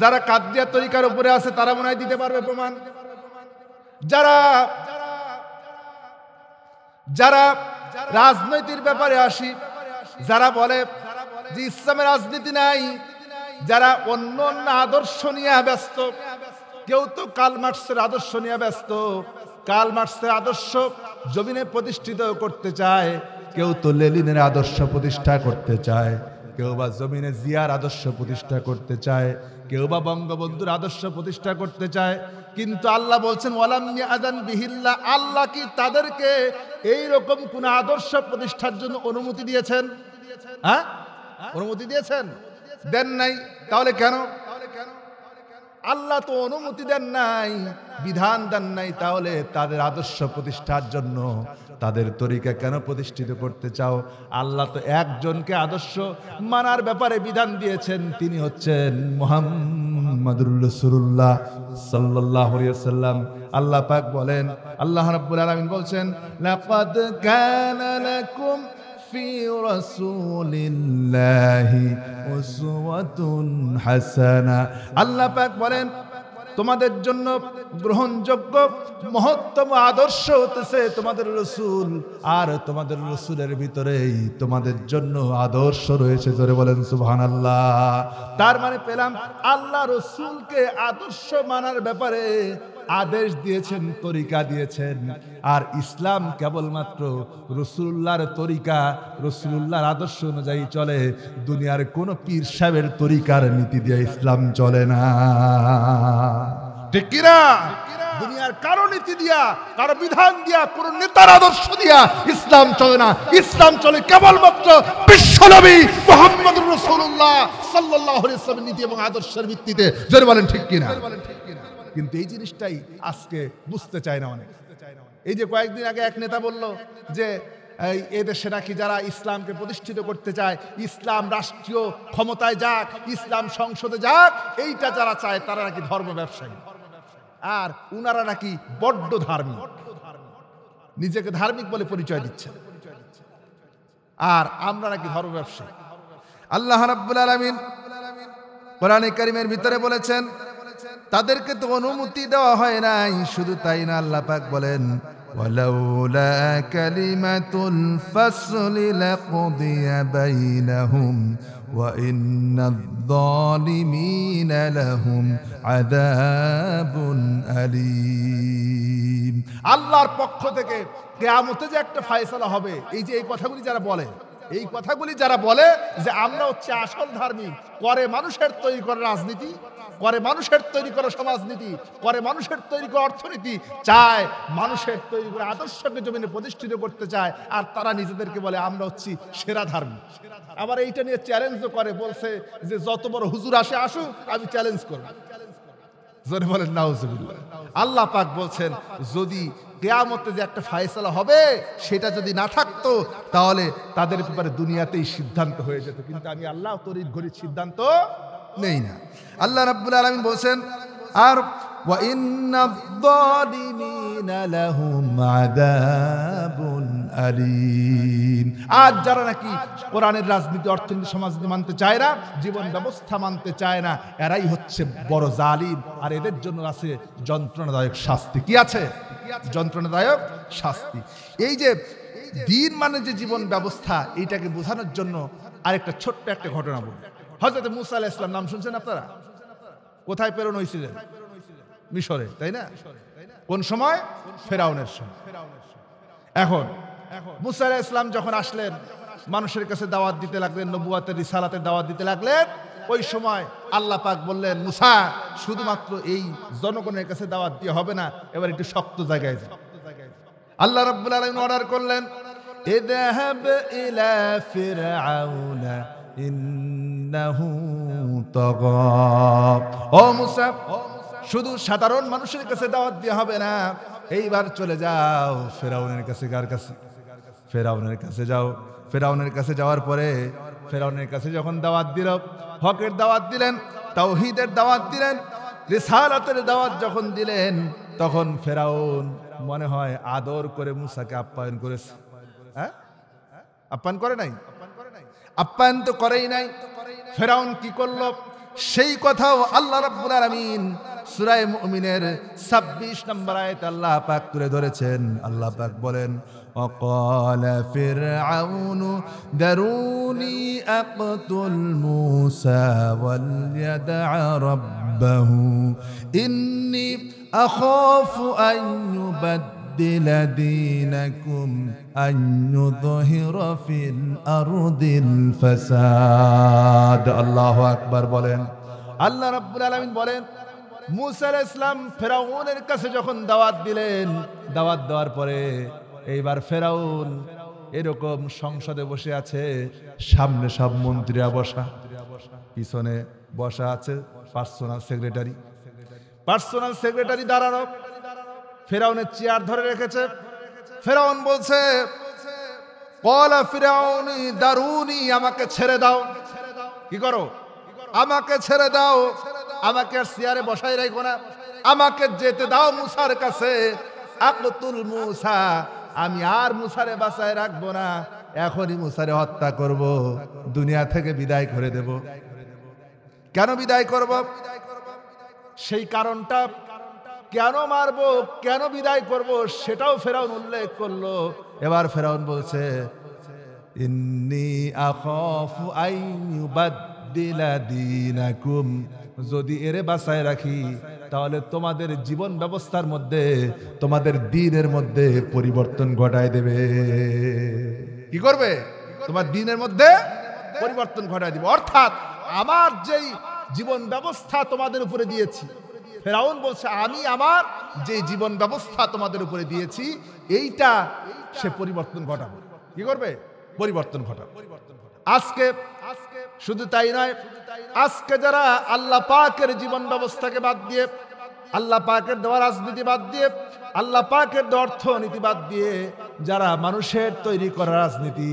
যারা কাদরিয়া তরিকার উপরে আছে তারা মনে হয় দিতে পারবে প্রমাণ। যারা যারা রাজনৈতিক ব্যাপারে আসি, যারা বলে যে ইসলামের রাজনীতি নাই, যারা অন্য অন্য আদর্শ নিয়ে ব্যস্ত, কেউ তো কার্ল মার্কসের আদর্শ নিয়ে ব্যস্ত, কার্ল মার্কসের আদর্শ জমিনে প্রতিষ্ঠিত করতে চায়, কেউ তো লেনিনের আদর্শ প্রতিষ্ঠা করতে চায়, কেউ বা জমিনে জিয়ার আদর্শ প্রতিষ্ঠা করতে চায়, কেউ বা বঙ্গবন্ধুর আদর্শ প্রতিষ্ঠা করতে চায়। কিন্তু আল্লাহ বলছেন ওয়ালাম ইয়াদান বিহিল্লাহ, আল্লাহ কি তাদেরকে এই রকম কোন আদর্শ প্রতিষ্ঠার জন্য অনুমতি দিয়েছেন? হ্যাঁ, অনুমতি দিয়েছেন? দেন নাই। তাহলে কেন? আল্লাহ তো অনুমতি দেন নাই, বিধান দেন নাই, তাহলে তাদের আদর্শ প্রতিষ্ঠার জন্য তাদের তরিকা কেন প্রতিষ্ঠিত করতে চাও? আল্লাহ তো একজনকে আদর্শ মানার ব্যাপারে বিধান দিয়েছেন, তিনি হচ্ছেন মুহাম্মাদুর রাসূলুল্লাহ সাল্লাল্লাহু আলাইহি ওয়াসাল্লাম। আল্লাহ পাক বলেন, আল্লাহ রাব্বুল আলামিন বলছেন, লাকাদ কানা লাকুম ফি রাসূলিল্লাহি উসওয়াতুন হাসানা। আল্লাহ পাক বলেন তোমাদের জন্য গ্রহণযোগ্য মহত্তম আদর্শ হতেছে তোমাদের রাসূল, আর তোমাদের রাসূলের ভিতরেই তোমাদের জন্য আদর্শ রয়েছে। জোরে বলেন সুবহানাল্লাহ। তার মানে পেলাম আল্লাহ রাসূলকে আদর্শ মানার ব্যাপারে আদেশ দিয়েছেন, তরিকা দিয়েছেন। আর ইসলাম কেবলমাত্র রাসূলুল্লাহর তরিকা, রাসূলুল্লাহর আদর্শ অনুযায়ী চলে। দুনিয়ার কোন পীর সাহেবের তরিকার নীতি দিয়ে ইসলাম চলে না। ঠিক কিনা? দুনিয়ার কারো নীতি দিয়া, কারো বিধান দিয়া, কোন নেতার আদর্শ দিয়া ইসলাম চলে না। ইসলাম চলে কেবলমাত্র বিশ্বনবী মুহাম্মদুর রাসূলুল্লাহ সাল্লাল্লাহু আলাইহি ওয়াসাল্লামের নীতি এবং আদর্শের ভিত্তিতে। জোরে বলেন ঠিক কিনা? কিন্তু এই জিনিসটাই আজকে বুঝতে চায় না অনেক। এই যে কয়েকদিন আগে এক নেতা বলল যে এই দেশে নাকি যারা ইসলামকে প্রতিষ্ঠিত করতে চায়, ইসলাম রাষ্ট্রীয় ক্ষমতায় যাক, ইসলাম সংসদে যাক, এইটা যারা চায় তারা নাকি ধর্ম ব্যবসায়ী, আর উনারা নাকি বড্ড ধার্মিক, নিজেকে ধার্মিক বলে পরিচয় দিচ্ছে, আর আমরা নাকি ধর্ম ব্যবসায়ী। আল্লাহ রাব্বুল আলামিন কোরআনে কারীমের ভিতরে বলেছেন তাদেরকে তো অনুমতি দেওয়া হয় নাই। শুধু তাই না, আল্লাহ পাক বলেন ওয়ালাউলা কালিমাতুল ফাসলি লাকুদিয়া বাইনাহুম ওয়া ইন্নাদ যালিমিনা লাহুম আযাবুন আলীম। আল্লাহর পক্ষ থেকে কিয়ামতে যে একটা ফয়সালা হবে, এই যে এই কথাগুলি যারা বলে, এই কথাগুলি যারা বলে যে আমরা হচ্ছে আসল ধার্মিক, করে মানুষের তৈরি করা রাজনীতি, করে মানুষের তৈরি করা সমাজনীতি, করে মানুষের তৈরি করা অর্থনীতি, চায় মানুষের তৈরি করা আদর্শকে জমিনে প্রতিষ্ঠিত করতে চায়, আর তারা নিজেদেরকে বলে আমরা হচ্ছি সেরা ধার্মিক। আবার এইটা নিয়ে চ্যালেঞ্জও করে, বলছে যে যত বড় হুজুর আসে আসুক, আমি চ্যালেঞ্জ করব। জোরে বলেন নাউজুবিল্লাহ। আল্লাহ পাক বলছেন যদি কিয়ামতে যে একটা ফয়সালা হবে সেটা যদি না থাকতো তাহলে তাদের ব্যাপারে দুনিয়াতেই সিদ্ধান্ত হয়ে যেত, কিন্তু আমি আল্লাহ তরির ঘড়ির সিদ্ধান্ত নেই না। আল্লাহ রাব্বুল আলামিন বলেন আর ওয়া ইন্নাদ যালিমিনা লাহুম আযাবুন আলীম। আজ যারা নাকি কোরআনের রাজনীতি, অর্থনীতি, সমাজনীতি মানতে চায় না, জীবন ব্যবস্থা মানতে চায় না, এরাই হচ্ছে বড় জালিম, আর এদের জন্য আছে যন্ত্রণাদায়ক শাস্তি। কি আছে? যন্ত্রণাদায়ক শাস্তি। এই যে দিন মানে যে জীবন ব্যবস্থা, এইটাকে বোঝানোর জন্য আরেকটা ছোট্ট একটা ঘটনা বলি। হযরত মুসা আলাইহিস সালাম নাম শুনছেন আপনারা? কোথায় প্রেরণ হয়েছিলেন? মিশরে, তাই না? কোন সময়? ফেরাউনের সময়। এখন মুসা আলাইহিস সালাম যখন আসলেন, মানুষের কাছে দাওয়াত দিতে লাগলেন, নবুয়াতের রিসালাতের দাওয়াত দিতে লাগলেন, ওই সময় আল্লাহ পাক বললেন মুসা শুধুমাত্র এই জনগণের কাছে দাওয়াত দিয়ে হবে না, এবার একটু শক্ত জায়গায় যাও। আল্লাহ রাব্বুল আলামিন অর্ডার করলেন ইযহাব ইলা ফিরআউনা ইন্নাহু তাগা। ও মুসা, শুধু সাধারণ মানুষের কাছে দাওয়াত দিয়ে হবে না, এইবার চলে যাও ফেরাউনের কাছে। কার কাছে? ফেরাউনের কাছে যাও। ফেরাউনের কাছে যাওয়ার পরে ফেরাউনের কাছে যখন দাওয়াত দিল, হকের দাওয়াত দিলেন, তাওহীদের দাওয়াত দিলেন, রিসালাতের দাওয়াত যখন দিলেন, তখন ফেরাউন মনে হয় আদর করে মুসাকে আপ্যায়ন করেছে। হ্যাঁ, আপ্যায়ন করে নাই? আপ্যায়ন তো করেই নাই। ফেরাউন কি করলো সেই কথাও আল্লাহ রাব্বুল আলামিন সূরা মুমিনের 26 নম্বর আয়াতে আল্লাহ পাক তুলে ধরেছেন। আল্লাহ পাক বলেন ওয়াকালা ফিরআউনু দারুনি আকতুল মূসা ওয়ালইয়াদআ রাব্বাহু ইন্নী আখাফু আন ইউবাদদিলা দীনাকুম আন ইউযহিরা ফিল আরদিল ফাসাদ। আল্লাহু আকবার বলেন। আল্লাহ রাব্বুল আলামিন বলেন মুসা আলাইহিস সালাম ফেরাউনের কাছে যখন দাওয়াত দিলেন, দাওয়াত দেওয়ার পরে এইবার ফেরাউন এরকম সংসদে বসে আছে, সামনে সব মন্ত্রীরা বসা, পিছনে বসা আছে পার্সোনাল সেক্রেটারি। পার্সোনাল সেক্রেটারি দাঁড়ানো, ফেরাউনের চেয়ার ধরে রেখেছে। ফেরাউন বলছে ক্বালা ফিরআউনি দারুনি, আমাকে ছেড়ে দাও। কি করো? আমাকে ছেড়ে দাও, আমাকে আর চেয়ারে বসাই রাখো না, আমাকে যেতে দাও মুসার কাছে। আকতুল মুসা, আমি আর মুসারে বাঁচায় রাখবো না, এখনই মুসারে হত্যা করব, দুনিয়া থেকে বিদায় করে দেব। কেন বিদায় করব? সেই কারণটা, কেন মারব, কেন বিদায় করব, সেটাও ফেরাউন উল্লেখ করলো। এবার ফেরাউন বলছে, ইন্নী আখাফু আন ইউবাদদিলা দীনাকুম, যদি এরে বাঁচায় রাখি তাহলে তোমাদের জীবন ব্যবস্থার মধ্যে, তোমাদের দ্বীনের মধ্যে পরিবর্তন ঘটায় দেবে। কি করবে? তোমার দ্বীনের মধ্যে পরিবর্তন ঘটায় দিবে। অর্থাৎ আমার যেই জীবন ব্যবস্থা তোমাদের উপরে দিয়েছি, ফেরাউন বলছে আমি আমার যে জীবন ব্যবস্থা তোমাদের উপরে দিয়েছি এইটা সে পরিবর্তন ঘটাবে। কি করবে? পরিবর্তন ঘটাবে। আজকে শুধু তাই নয়, আজকে যারা আল্লাহ পাকের জীবন ব্যবস্থাকে বাদ দিয়ে, আল্লাহ পাকের দেওয়া রাজনীতি বাদ দিয়ে, আল্লাহ পাকের দেওয়া অর্থনীতি বাদ দিয়ে যারা মানুষের তৈরি করা রাজনীতি,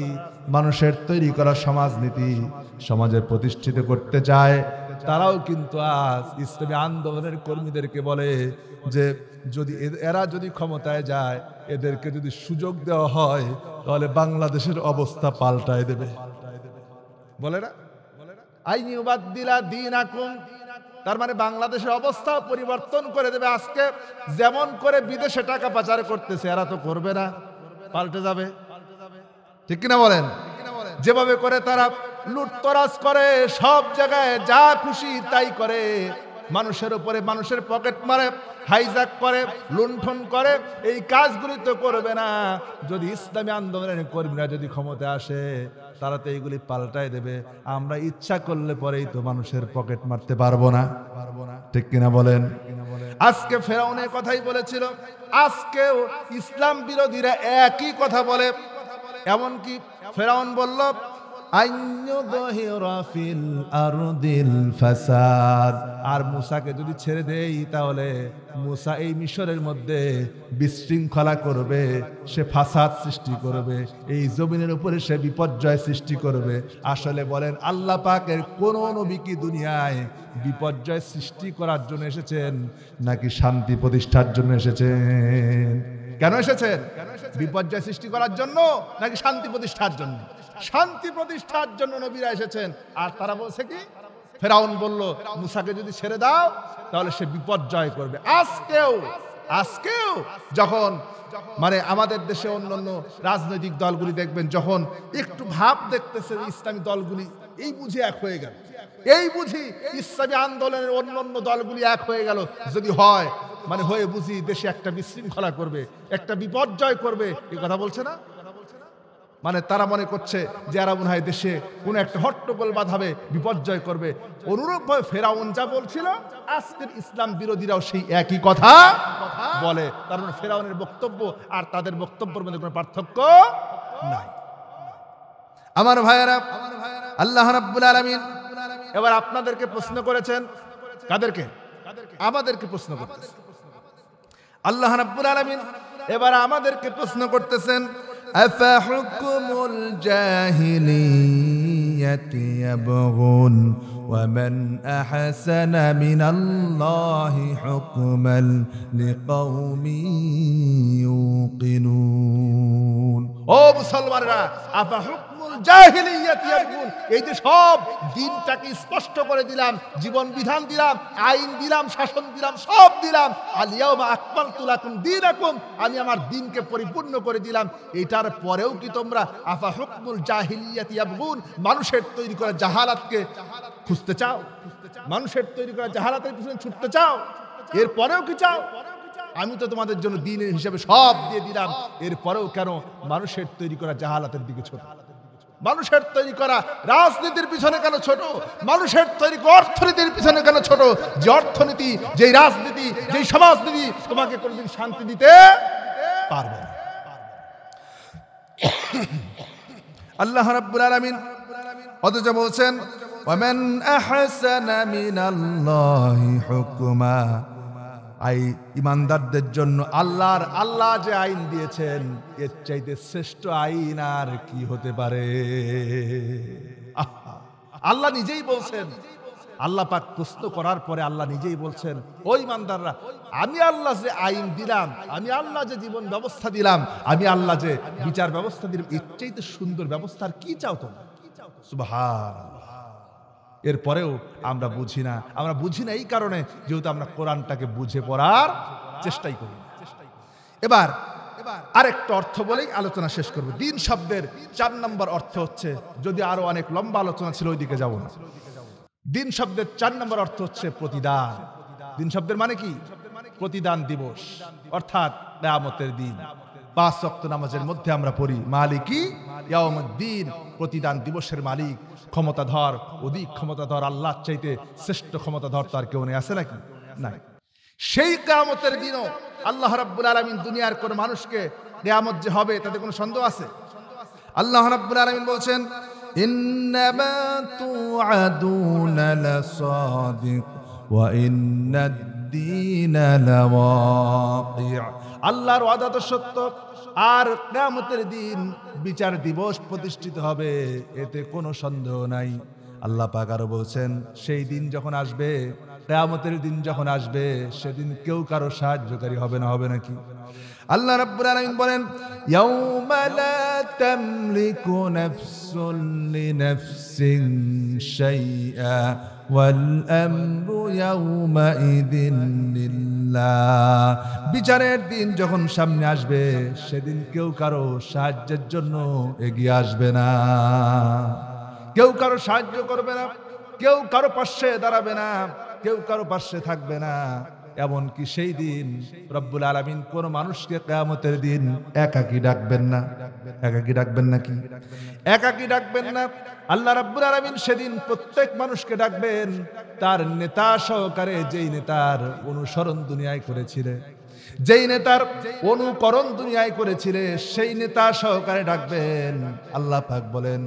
মানুষের তৈরি করা সমাজনীতি সমাজে প্রতিষ্ঠিত করতে চায়, তারাও কিন্তু আজ ইসলামী আন্দোলনের কর্মীদেরকে বলে যে যদি এরা যদি ক্ষমতায় যায়, এদেরকে যদি সুযোগ দেওয়া হয় তাহলে বাংলাদেশের অবস্থা পাল্টায় দেবে। বলে না আইন ইউবাদদিলা দীনাকুম, তার মানে বাংলাদেশের অবস্থা পরিবর্তন করে দেবে। আজকে যেমন করে বিদেশে টাকা পাচার করতেছে এরা তো করবে না, পাল্টে যাবে। ঠিক কিনা বলেন? যেভাবে করে তারা লুটতরাজ করে, সব জায়গায় যা খুশি তাই করে, মানুষের উপরে মানুষের পকেট মারে, হাইজ্যাক করে, লুণ্ঠন করে, এই কাজগুলি তো করবে না। যদি ইসলামী আন্দোলনের কর্মীরা যদি ক্ষমতায় আসে তারা তো এইগুলি পাল্টায় দেবে। আমরা ইচ্ছা করলে পরেই তো মানুষের পকেট মারতে পারবো না। ঠিক কিনা বলেন? আজকে ফেরাউনের কথাই বলেছিল, আজকেও ইসলাম বিরোধীরা একই কথা বলে। এমনকি ফেরাউন বলল আর মুসাকে যদি ছেড়ে দেই তাহলে মুসা এই মিশরের মধ্যে বিশৃঙ্খলা করবে, সে ফাসাদ সৃষ্টি করবে, এই জমিনের উপরে সে বিপর্যয় সৃষ্টি করবে। আসলে বলেন আল্লাহ পাকের কোন নবী কি দুনিয়ায় বিপর্যয় সৃষ্টি করার জন্য এসেছেন নাকি শান্তি প্রতিষ্ঠার জন্য এসেছেন? কেন এসেছেন? বিপর্যয় সৃষ্টি করার জন্য নাকি শান্তি প্রতিষ্ঠার জন্য? শান্তি প্রতিষ্ঠার জন্য নবীরা এসেছেন। আর তারা বলছে কি? ফেরাউন বলল মুসাকে যদি ছেড়ে দাও তাহলে সে বিপর্যয় করবে। আজকেও যখন মানে আমাদের দেশে অন্যান্য রাজনৈতিক দলগুলি দেখবেন, যখন একটু ভাব দেখতেছে ইসলামী দলগুলি, এই বুঝি এক হয়ে গেল, এই বুঝি ইসলামী আন্দোলনের অন্যান্য দলগুলি এক হয়ে গেল, যদি হয় মানে হয়ে বুঝি দেশে একটা বিশৃঙ্খলা করবে, একটা বিপর্যয় করবে, এই কথা বলছে না? মানে তারা মনে করছে যে এরা মনে হয় দেশে কোনো একটা হট্টগোল বাঁধাবে, বিপর্যয় করবে। অনুরূপভাবে ফেরাউন যা বলছিল আজকের ইসলাম বিরোধীরাও সেই একই কথা বলে। তার মানে ফেরাউনের বক্তব্য আর তাদের বক্তব্যের মধ্যে কোনো পার্থক্য নাই। আমার ভাইয়েরা, আল্লাহ রাব্বুল আলামিন এবার আপনাদেরকে প্রশ্ন করেছেন। কাদেরকে? আমাদেরকে প্রশ্ন করতেছেন। আল্লাহ রাব্বুল আলামিন এবার আমাদেরকে প্রশ্ন করতেছেন, আফাহুকুমুল জাহিলিয়াতি ইয়াবগুন ওয়া মান আহসানা মিনাল্লাহি হুকমান লিকাওমিন ইউকিনুন। ও মুসলমানরা, আফাহুকুমুল জাহিলিয়াতি ইয়াবগুন, এই যে সব দিনটাকে স্পষ্ট করে দিলাম, জীবন বিধান দিলাম, আইন দিলাম, শাসন দিলাম, সব দিলাম। আল-ইয়াওমা আকমালতু লাকুম দীনাকুম, আমি আমার দ্বীনকে পরিপূর্ণ করে দিলাম। এটার পরেও কি তোমরা আফা হুকমুল জাহিলিয়াতি ইয়াবগুন, মানুষের তৈরি করা জাহালাতকে খুঁজতে চাও? মানুষের তৈরি করা জাহালাতের পিছনে ছুটতে চাও? এর পরেও কি চাও? আমি তো তোমাদের জন্য দ্বীনের হিসাবে সব দিয়ে দিলাম, এর পরেও কেন মানুষের তৈরি করা জাহালাতের দিকে ছোট? মানুষের তৈরি করা রাজনীতির পিছনে কেন ছোট? মানুষের তৈরি করা অর্থনীতির পিছনে কেন ছোট? যে অর্থনীতি, যে রাজনীতি, যে সমাজনীতি তোমাকে কোনদিন শান্তি দিতে পারবে না। আল্লাহ রাব্বুল আলামিন অথচ বলছেন ওয়ামান আহসানা মিনাল্লাহি হুকমা, ইমানদারদের জন্য আল্লাহ যে আইন দিয়েছেন এর চাইতে শ্রেষ্ঠ আইন আর কি হতে পারে? আল্লাহ নিজেই বলছেন, আল্লাহ পাক প্রশ্ন করার পরে আল্লাহ নিজেই বলছেন, ওই ইমানদাররা, আমি আল্লাহ যে আইন দিলাম, আমি আল্লাহ যে জীবন ব্যবস্থা দিলাম, আমি আল্লাহ যে বিচার ব্যবস্থা দিলাম, এর চাইতে সুন্দর ব্যবস্থা আর কি চাও তোমরা? সুবহানাল্লাহ। এরপরেও আমরা বুঝি না। আমরা বুঝি না এই কারণে যেহেতু আমরা কোরআনটাকে বুঝে পড়ার চেষ্টাই করি না। এবার আরেকটা অর্থ বলেই আলোচনা শেষ করব। দিন শব্দের 4 নম্বর অর্থ হচ্ছে, যদি আরো অনেক লম্বা আলোচনা ছিল ওইদিকে যাব না। দিন শব্দের 4 নম্বর অর্থ হচ্ছে প্রতিদান। দিন শব্দের মানে কি? প্রতিদান দিবস, অর্থাৎ কিয়ামতের দিন। 5 ওয়াক্ত নামাজের মধ্যে আমরা পড়ি মালিকি ইয়াউমুদ্দিন, প্রতিদান দিবসের মালিক, ক্ষমতাধর, অধিক ক্ষমতাধর আল্লাহর চাইতে শ্রেষ্ঠ ক্ষমতাধর তো আর কেউ নেই, আছে নাকি? নাই। সেই কিয়ামতের দিনও আল্লাহ রাব্বুল আলামিন দুনিয়ার কোন মানুষকে কিয়ামত যে হবে তাতে কোনো সন্দেহ আছে? আল্লাহ রাব্বুল আলামিন বলছেন, ইন্নামা তুআদুনা লাসাদিক ওয়া ইন্নাদ-দীনা লাওয়াকি'। আল্লাহর ওয়াদা তো সত্য, আর কিয়ামতের দিন বিচার দিবস প্রতিষ্ঠিত হবে, এতে কোনো সন্দেহ নাই। আল্লাহ পাক আরো বলছেন, সেই দিন যখন আসবে, কিয়ামতের দিন যখন আসবে, সেদিন কেউ কারো সাহায্যকারী হবে না। হবে নাকি? আল্লাহ রাব্বুল আলামিন বলেন, ইয়াউমা লা তামলিকু নাফসুন লিনাফসিন শাইআ ওয়াল আমরু ইয়াউমাইযিন লিল্লাহ। বিচারের দিন যখন সামনে আসবে, সেদিন কেউ কারো সাহায্যের জন্য এগিয়ে আসবে না, কেউ কারো সাহায্য করবে না, কেউ কারো পাশে দাঁড়াবে না, কেউ কারো পাশে থাকবে না। এমনকি সেই দিন রব্বুল আলামিন কোন মানুষকে কিয়ামতের দিন একাকী ডাকবেন না। একাকী ডাকবেন নাকি? একাকী ডাকবেন না। আল্লাহ রাব্বুল আলামিন সেদিন প্রত্যেক মানুষকে ডাকবেন তার নেতা সহকারে, যেই নেতার অনুসরণ দুনিয়ায় করেছিলে, যেই নেতার অনুকরণ দুনিয়ায় করেছিলে, সেই নেতা সহকারে ডাকবেন। আল্লাহ পাক বলেন,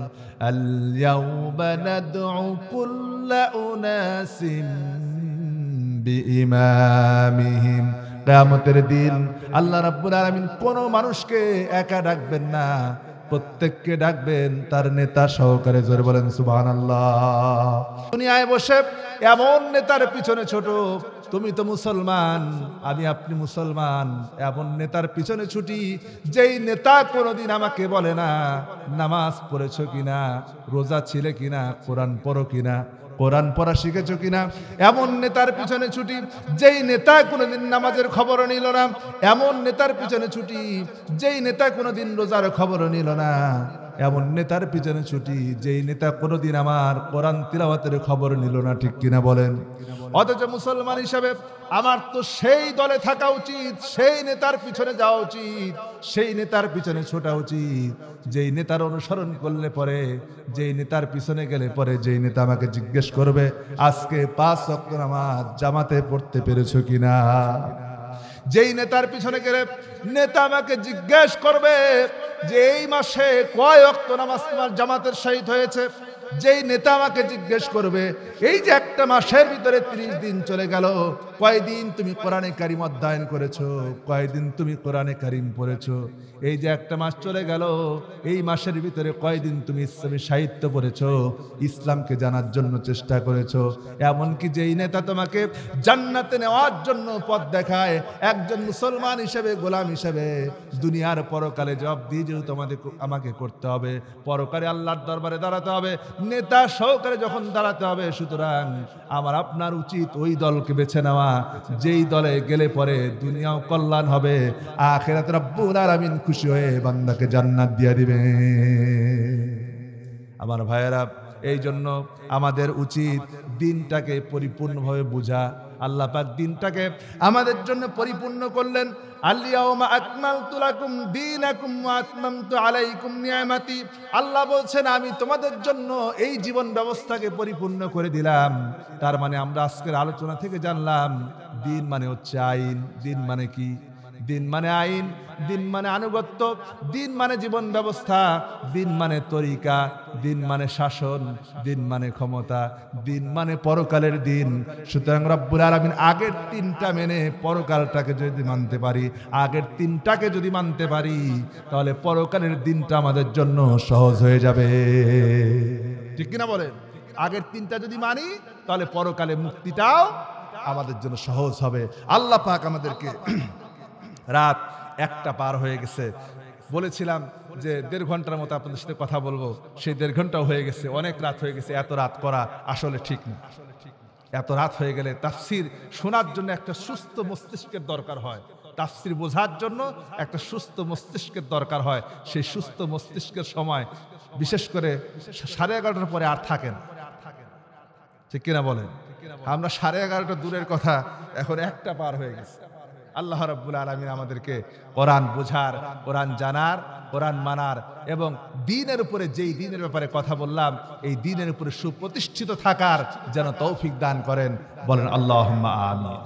আল ইয়াউমা নাদউ কুল্লা উনাসিম বিইমামিহিম। কিয়ামতের দিন আল্লাহ রাব্বুল আলামিন কোন মানুষকে একা ডাকবেন না, প্রত্যেককে ডাকবেন তার নেতা সহকারে। জোরে বলেন সুবহানাল্লাহ। দুনিয়ায় বসে এমন নেতার পিছনে ছোট, তুমি তো মুসলমান, আমি আপনি মুসলমান, এমন নেতার পিছনে ছুটি যেই নেতা কোনোদিন আমাকে বলে না নামাজ পড়েছো কিনা, রোজা ছিলে কিনা, কোরআন পড়ো কিনা, কোরআন পড়া শিখেছো কিনা। এমন নেতার পিছনে ছুটি যেই নেতা কোনোদিন নামাজের খবর নিল না, এমন নেতার পিছনে ছুটি যেই নেতা কোনোদিন রোজার খবর নিল না, এমন নেতার পিছনে ছুটি যেই নেতা কোনোদিন আমার কোরআন তিলাওয়াতের খবর নিল না। ঠিক কিনা বলেন? অথচ মুসলমান হিসাবে আমার তো সেই দলে থাকা উচিত, সেই নেতার পিছনে যাওয়া উচিত, সেই নেতার পিছনে ছোটা উচিত যেই নেতার অনুসরণ করলে পরে, যেই নেতার পিছনে গেলে পরে, যেই নেতা আমাকে জিজ্ঞেস করবে আজকে 5 ওয়াক্ত নামাজ জামাতে পড়তে পেরেছো কিনা। যেই নেতার পিছনে গেলে নেতা আমাকে জিজ্ঞেস করবে যে এই মাসে কয় ওয়াক্ত নামাজ তোমার জামাতের সহিত হয়েছে। যেই নেতা আমাকে জিজ্ঞেস করবে এই যে একটা মাসের ভিতরে 30 দিন চলে গেল, কয়দিন তুমি কোরআনে কারিম অধ্যয়ন করেছো, কয়দিন তুমি কোরআনে কারিম পড়েছো। এই যে একটা মাস চলে গেল, এই মাসের ভিতরে কয়দিন তুমি ইসলামী সাহিত্য পড়েছো, ইসলামকে জানার জন্য চেষ্টা করেছো। এমনকি যেই নেতা তোমাকে জান্নাতে নেওয়ার জন্য পথ দেখায়, একজন মুসলমান হিসেবে, গোলাম হিসেবে দুনিয়ার পরকালে জবাবদিহি যেহেতু আমাকে করতে হবে, পরকালে আল্লাহর দরবারে দাঁড়াতে হবে, নেতা সহকারে যখন দাঁড়াতে হবে, সুতরাং আমার আপনার উচিত ওই দলকে বেছে নেওয়া যেই দলে গেলে পরে দুনিয়াও কল্যাণ হবে, আখিরাতে রব্বুল আলামিন খুশি হয়ে বান্দাকে জান্নাত দিয়ে দিবে। আমার ভাইয়েরা, এই জন্য আমাদের উচিত দিনটাকে পরিপূর্ণভাবে বোঝা। আল্লাহ পাক দিনটাকে আমাদের জন্য পরিপূর্ণ করলেন। আল-ইয়াওমা আকমালতু লাকুম দীনাকুম ওয়া আতমামতু আলাইকুম নি'মাতি। আল্লাহ বলছেন আমি তোমাদের জন্য এই জীবন ব্যবস্থাকে পরিপূর্ণ করে দিলাম। তার মানে আমরা আজকের আলোচনা থেকে জানলাম দিন মানে হচ্ছে আইন। দিন মানে কি? দিন মানে আইন, দিন মানে আনুগত্য, দিন মানে জীবন ব্যবস্থা, দিন মানে তরিকা, দিন মানে শাসন, দিন মানে ক্ষমতা, দিন মানে পরকালের দিন। সুতরাং রব্বুল আলামিন আগের 3টা মেনে পরকালটাকে যদি মানতে পারি, আগের 3টাকে যদি মানতে পারি, তাহলে পরকালের দিনটা আমাদের জন্য সহজ হয়ে যাবে। ঠিক কিনা বলেন? আগের তিনটা যদি মানি তাহলে পরকালে মুক্তিটাও আমাদের জন্য সহজ হবে। আল্লাহ পাক আমাদেরকে রাত 1টা পার হয়ে গেছে, বলেছিলাম যে 1.5 ঘন্টার মতো আপনাদের সাথে কথা বলবো, সেই 1.5 ঘন্টাও হয়ে গেছে, অনেক রাত হয়ে গেছে। এত রাত করা আসলে ঠিক না। এত রাত হয়ে গেলে তাফসির শোনার জন্য একটা সুস্থ মস্তিষ্কের দরকার হয়, তাফসির বোঝার জন্য একটা সুস্থ মস্তিষ্কের দরকার হয়। সেই সুস্থ মস্তিষ্কের সময় বিশেষ করে 11:30টার পরে আর থাকে না, ঠিক কিনা বলেন? আমরা 11:30টা দূরের কথা, এখন 1টা পার হয়ে গেছে। আল্লাহ রাব্বুল আলামিন আমাদেরকে কোরআন বোঝার, কোরআন জানার, কোরআন মানার এবং দ্বীনের উপরে, যেই দ্বীনের ব্যাপারে কথা বললাম, এই দ্বীনের উপরে সুপ্রতিষ্ঠিত থাকার যেন তৌফিক দান করেন। বলেন আল্লাহুম্মা আমিন।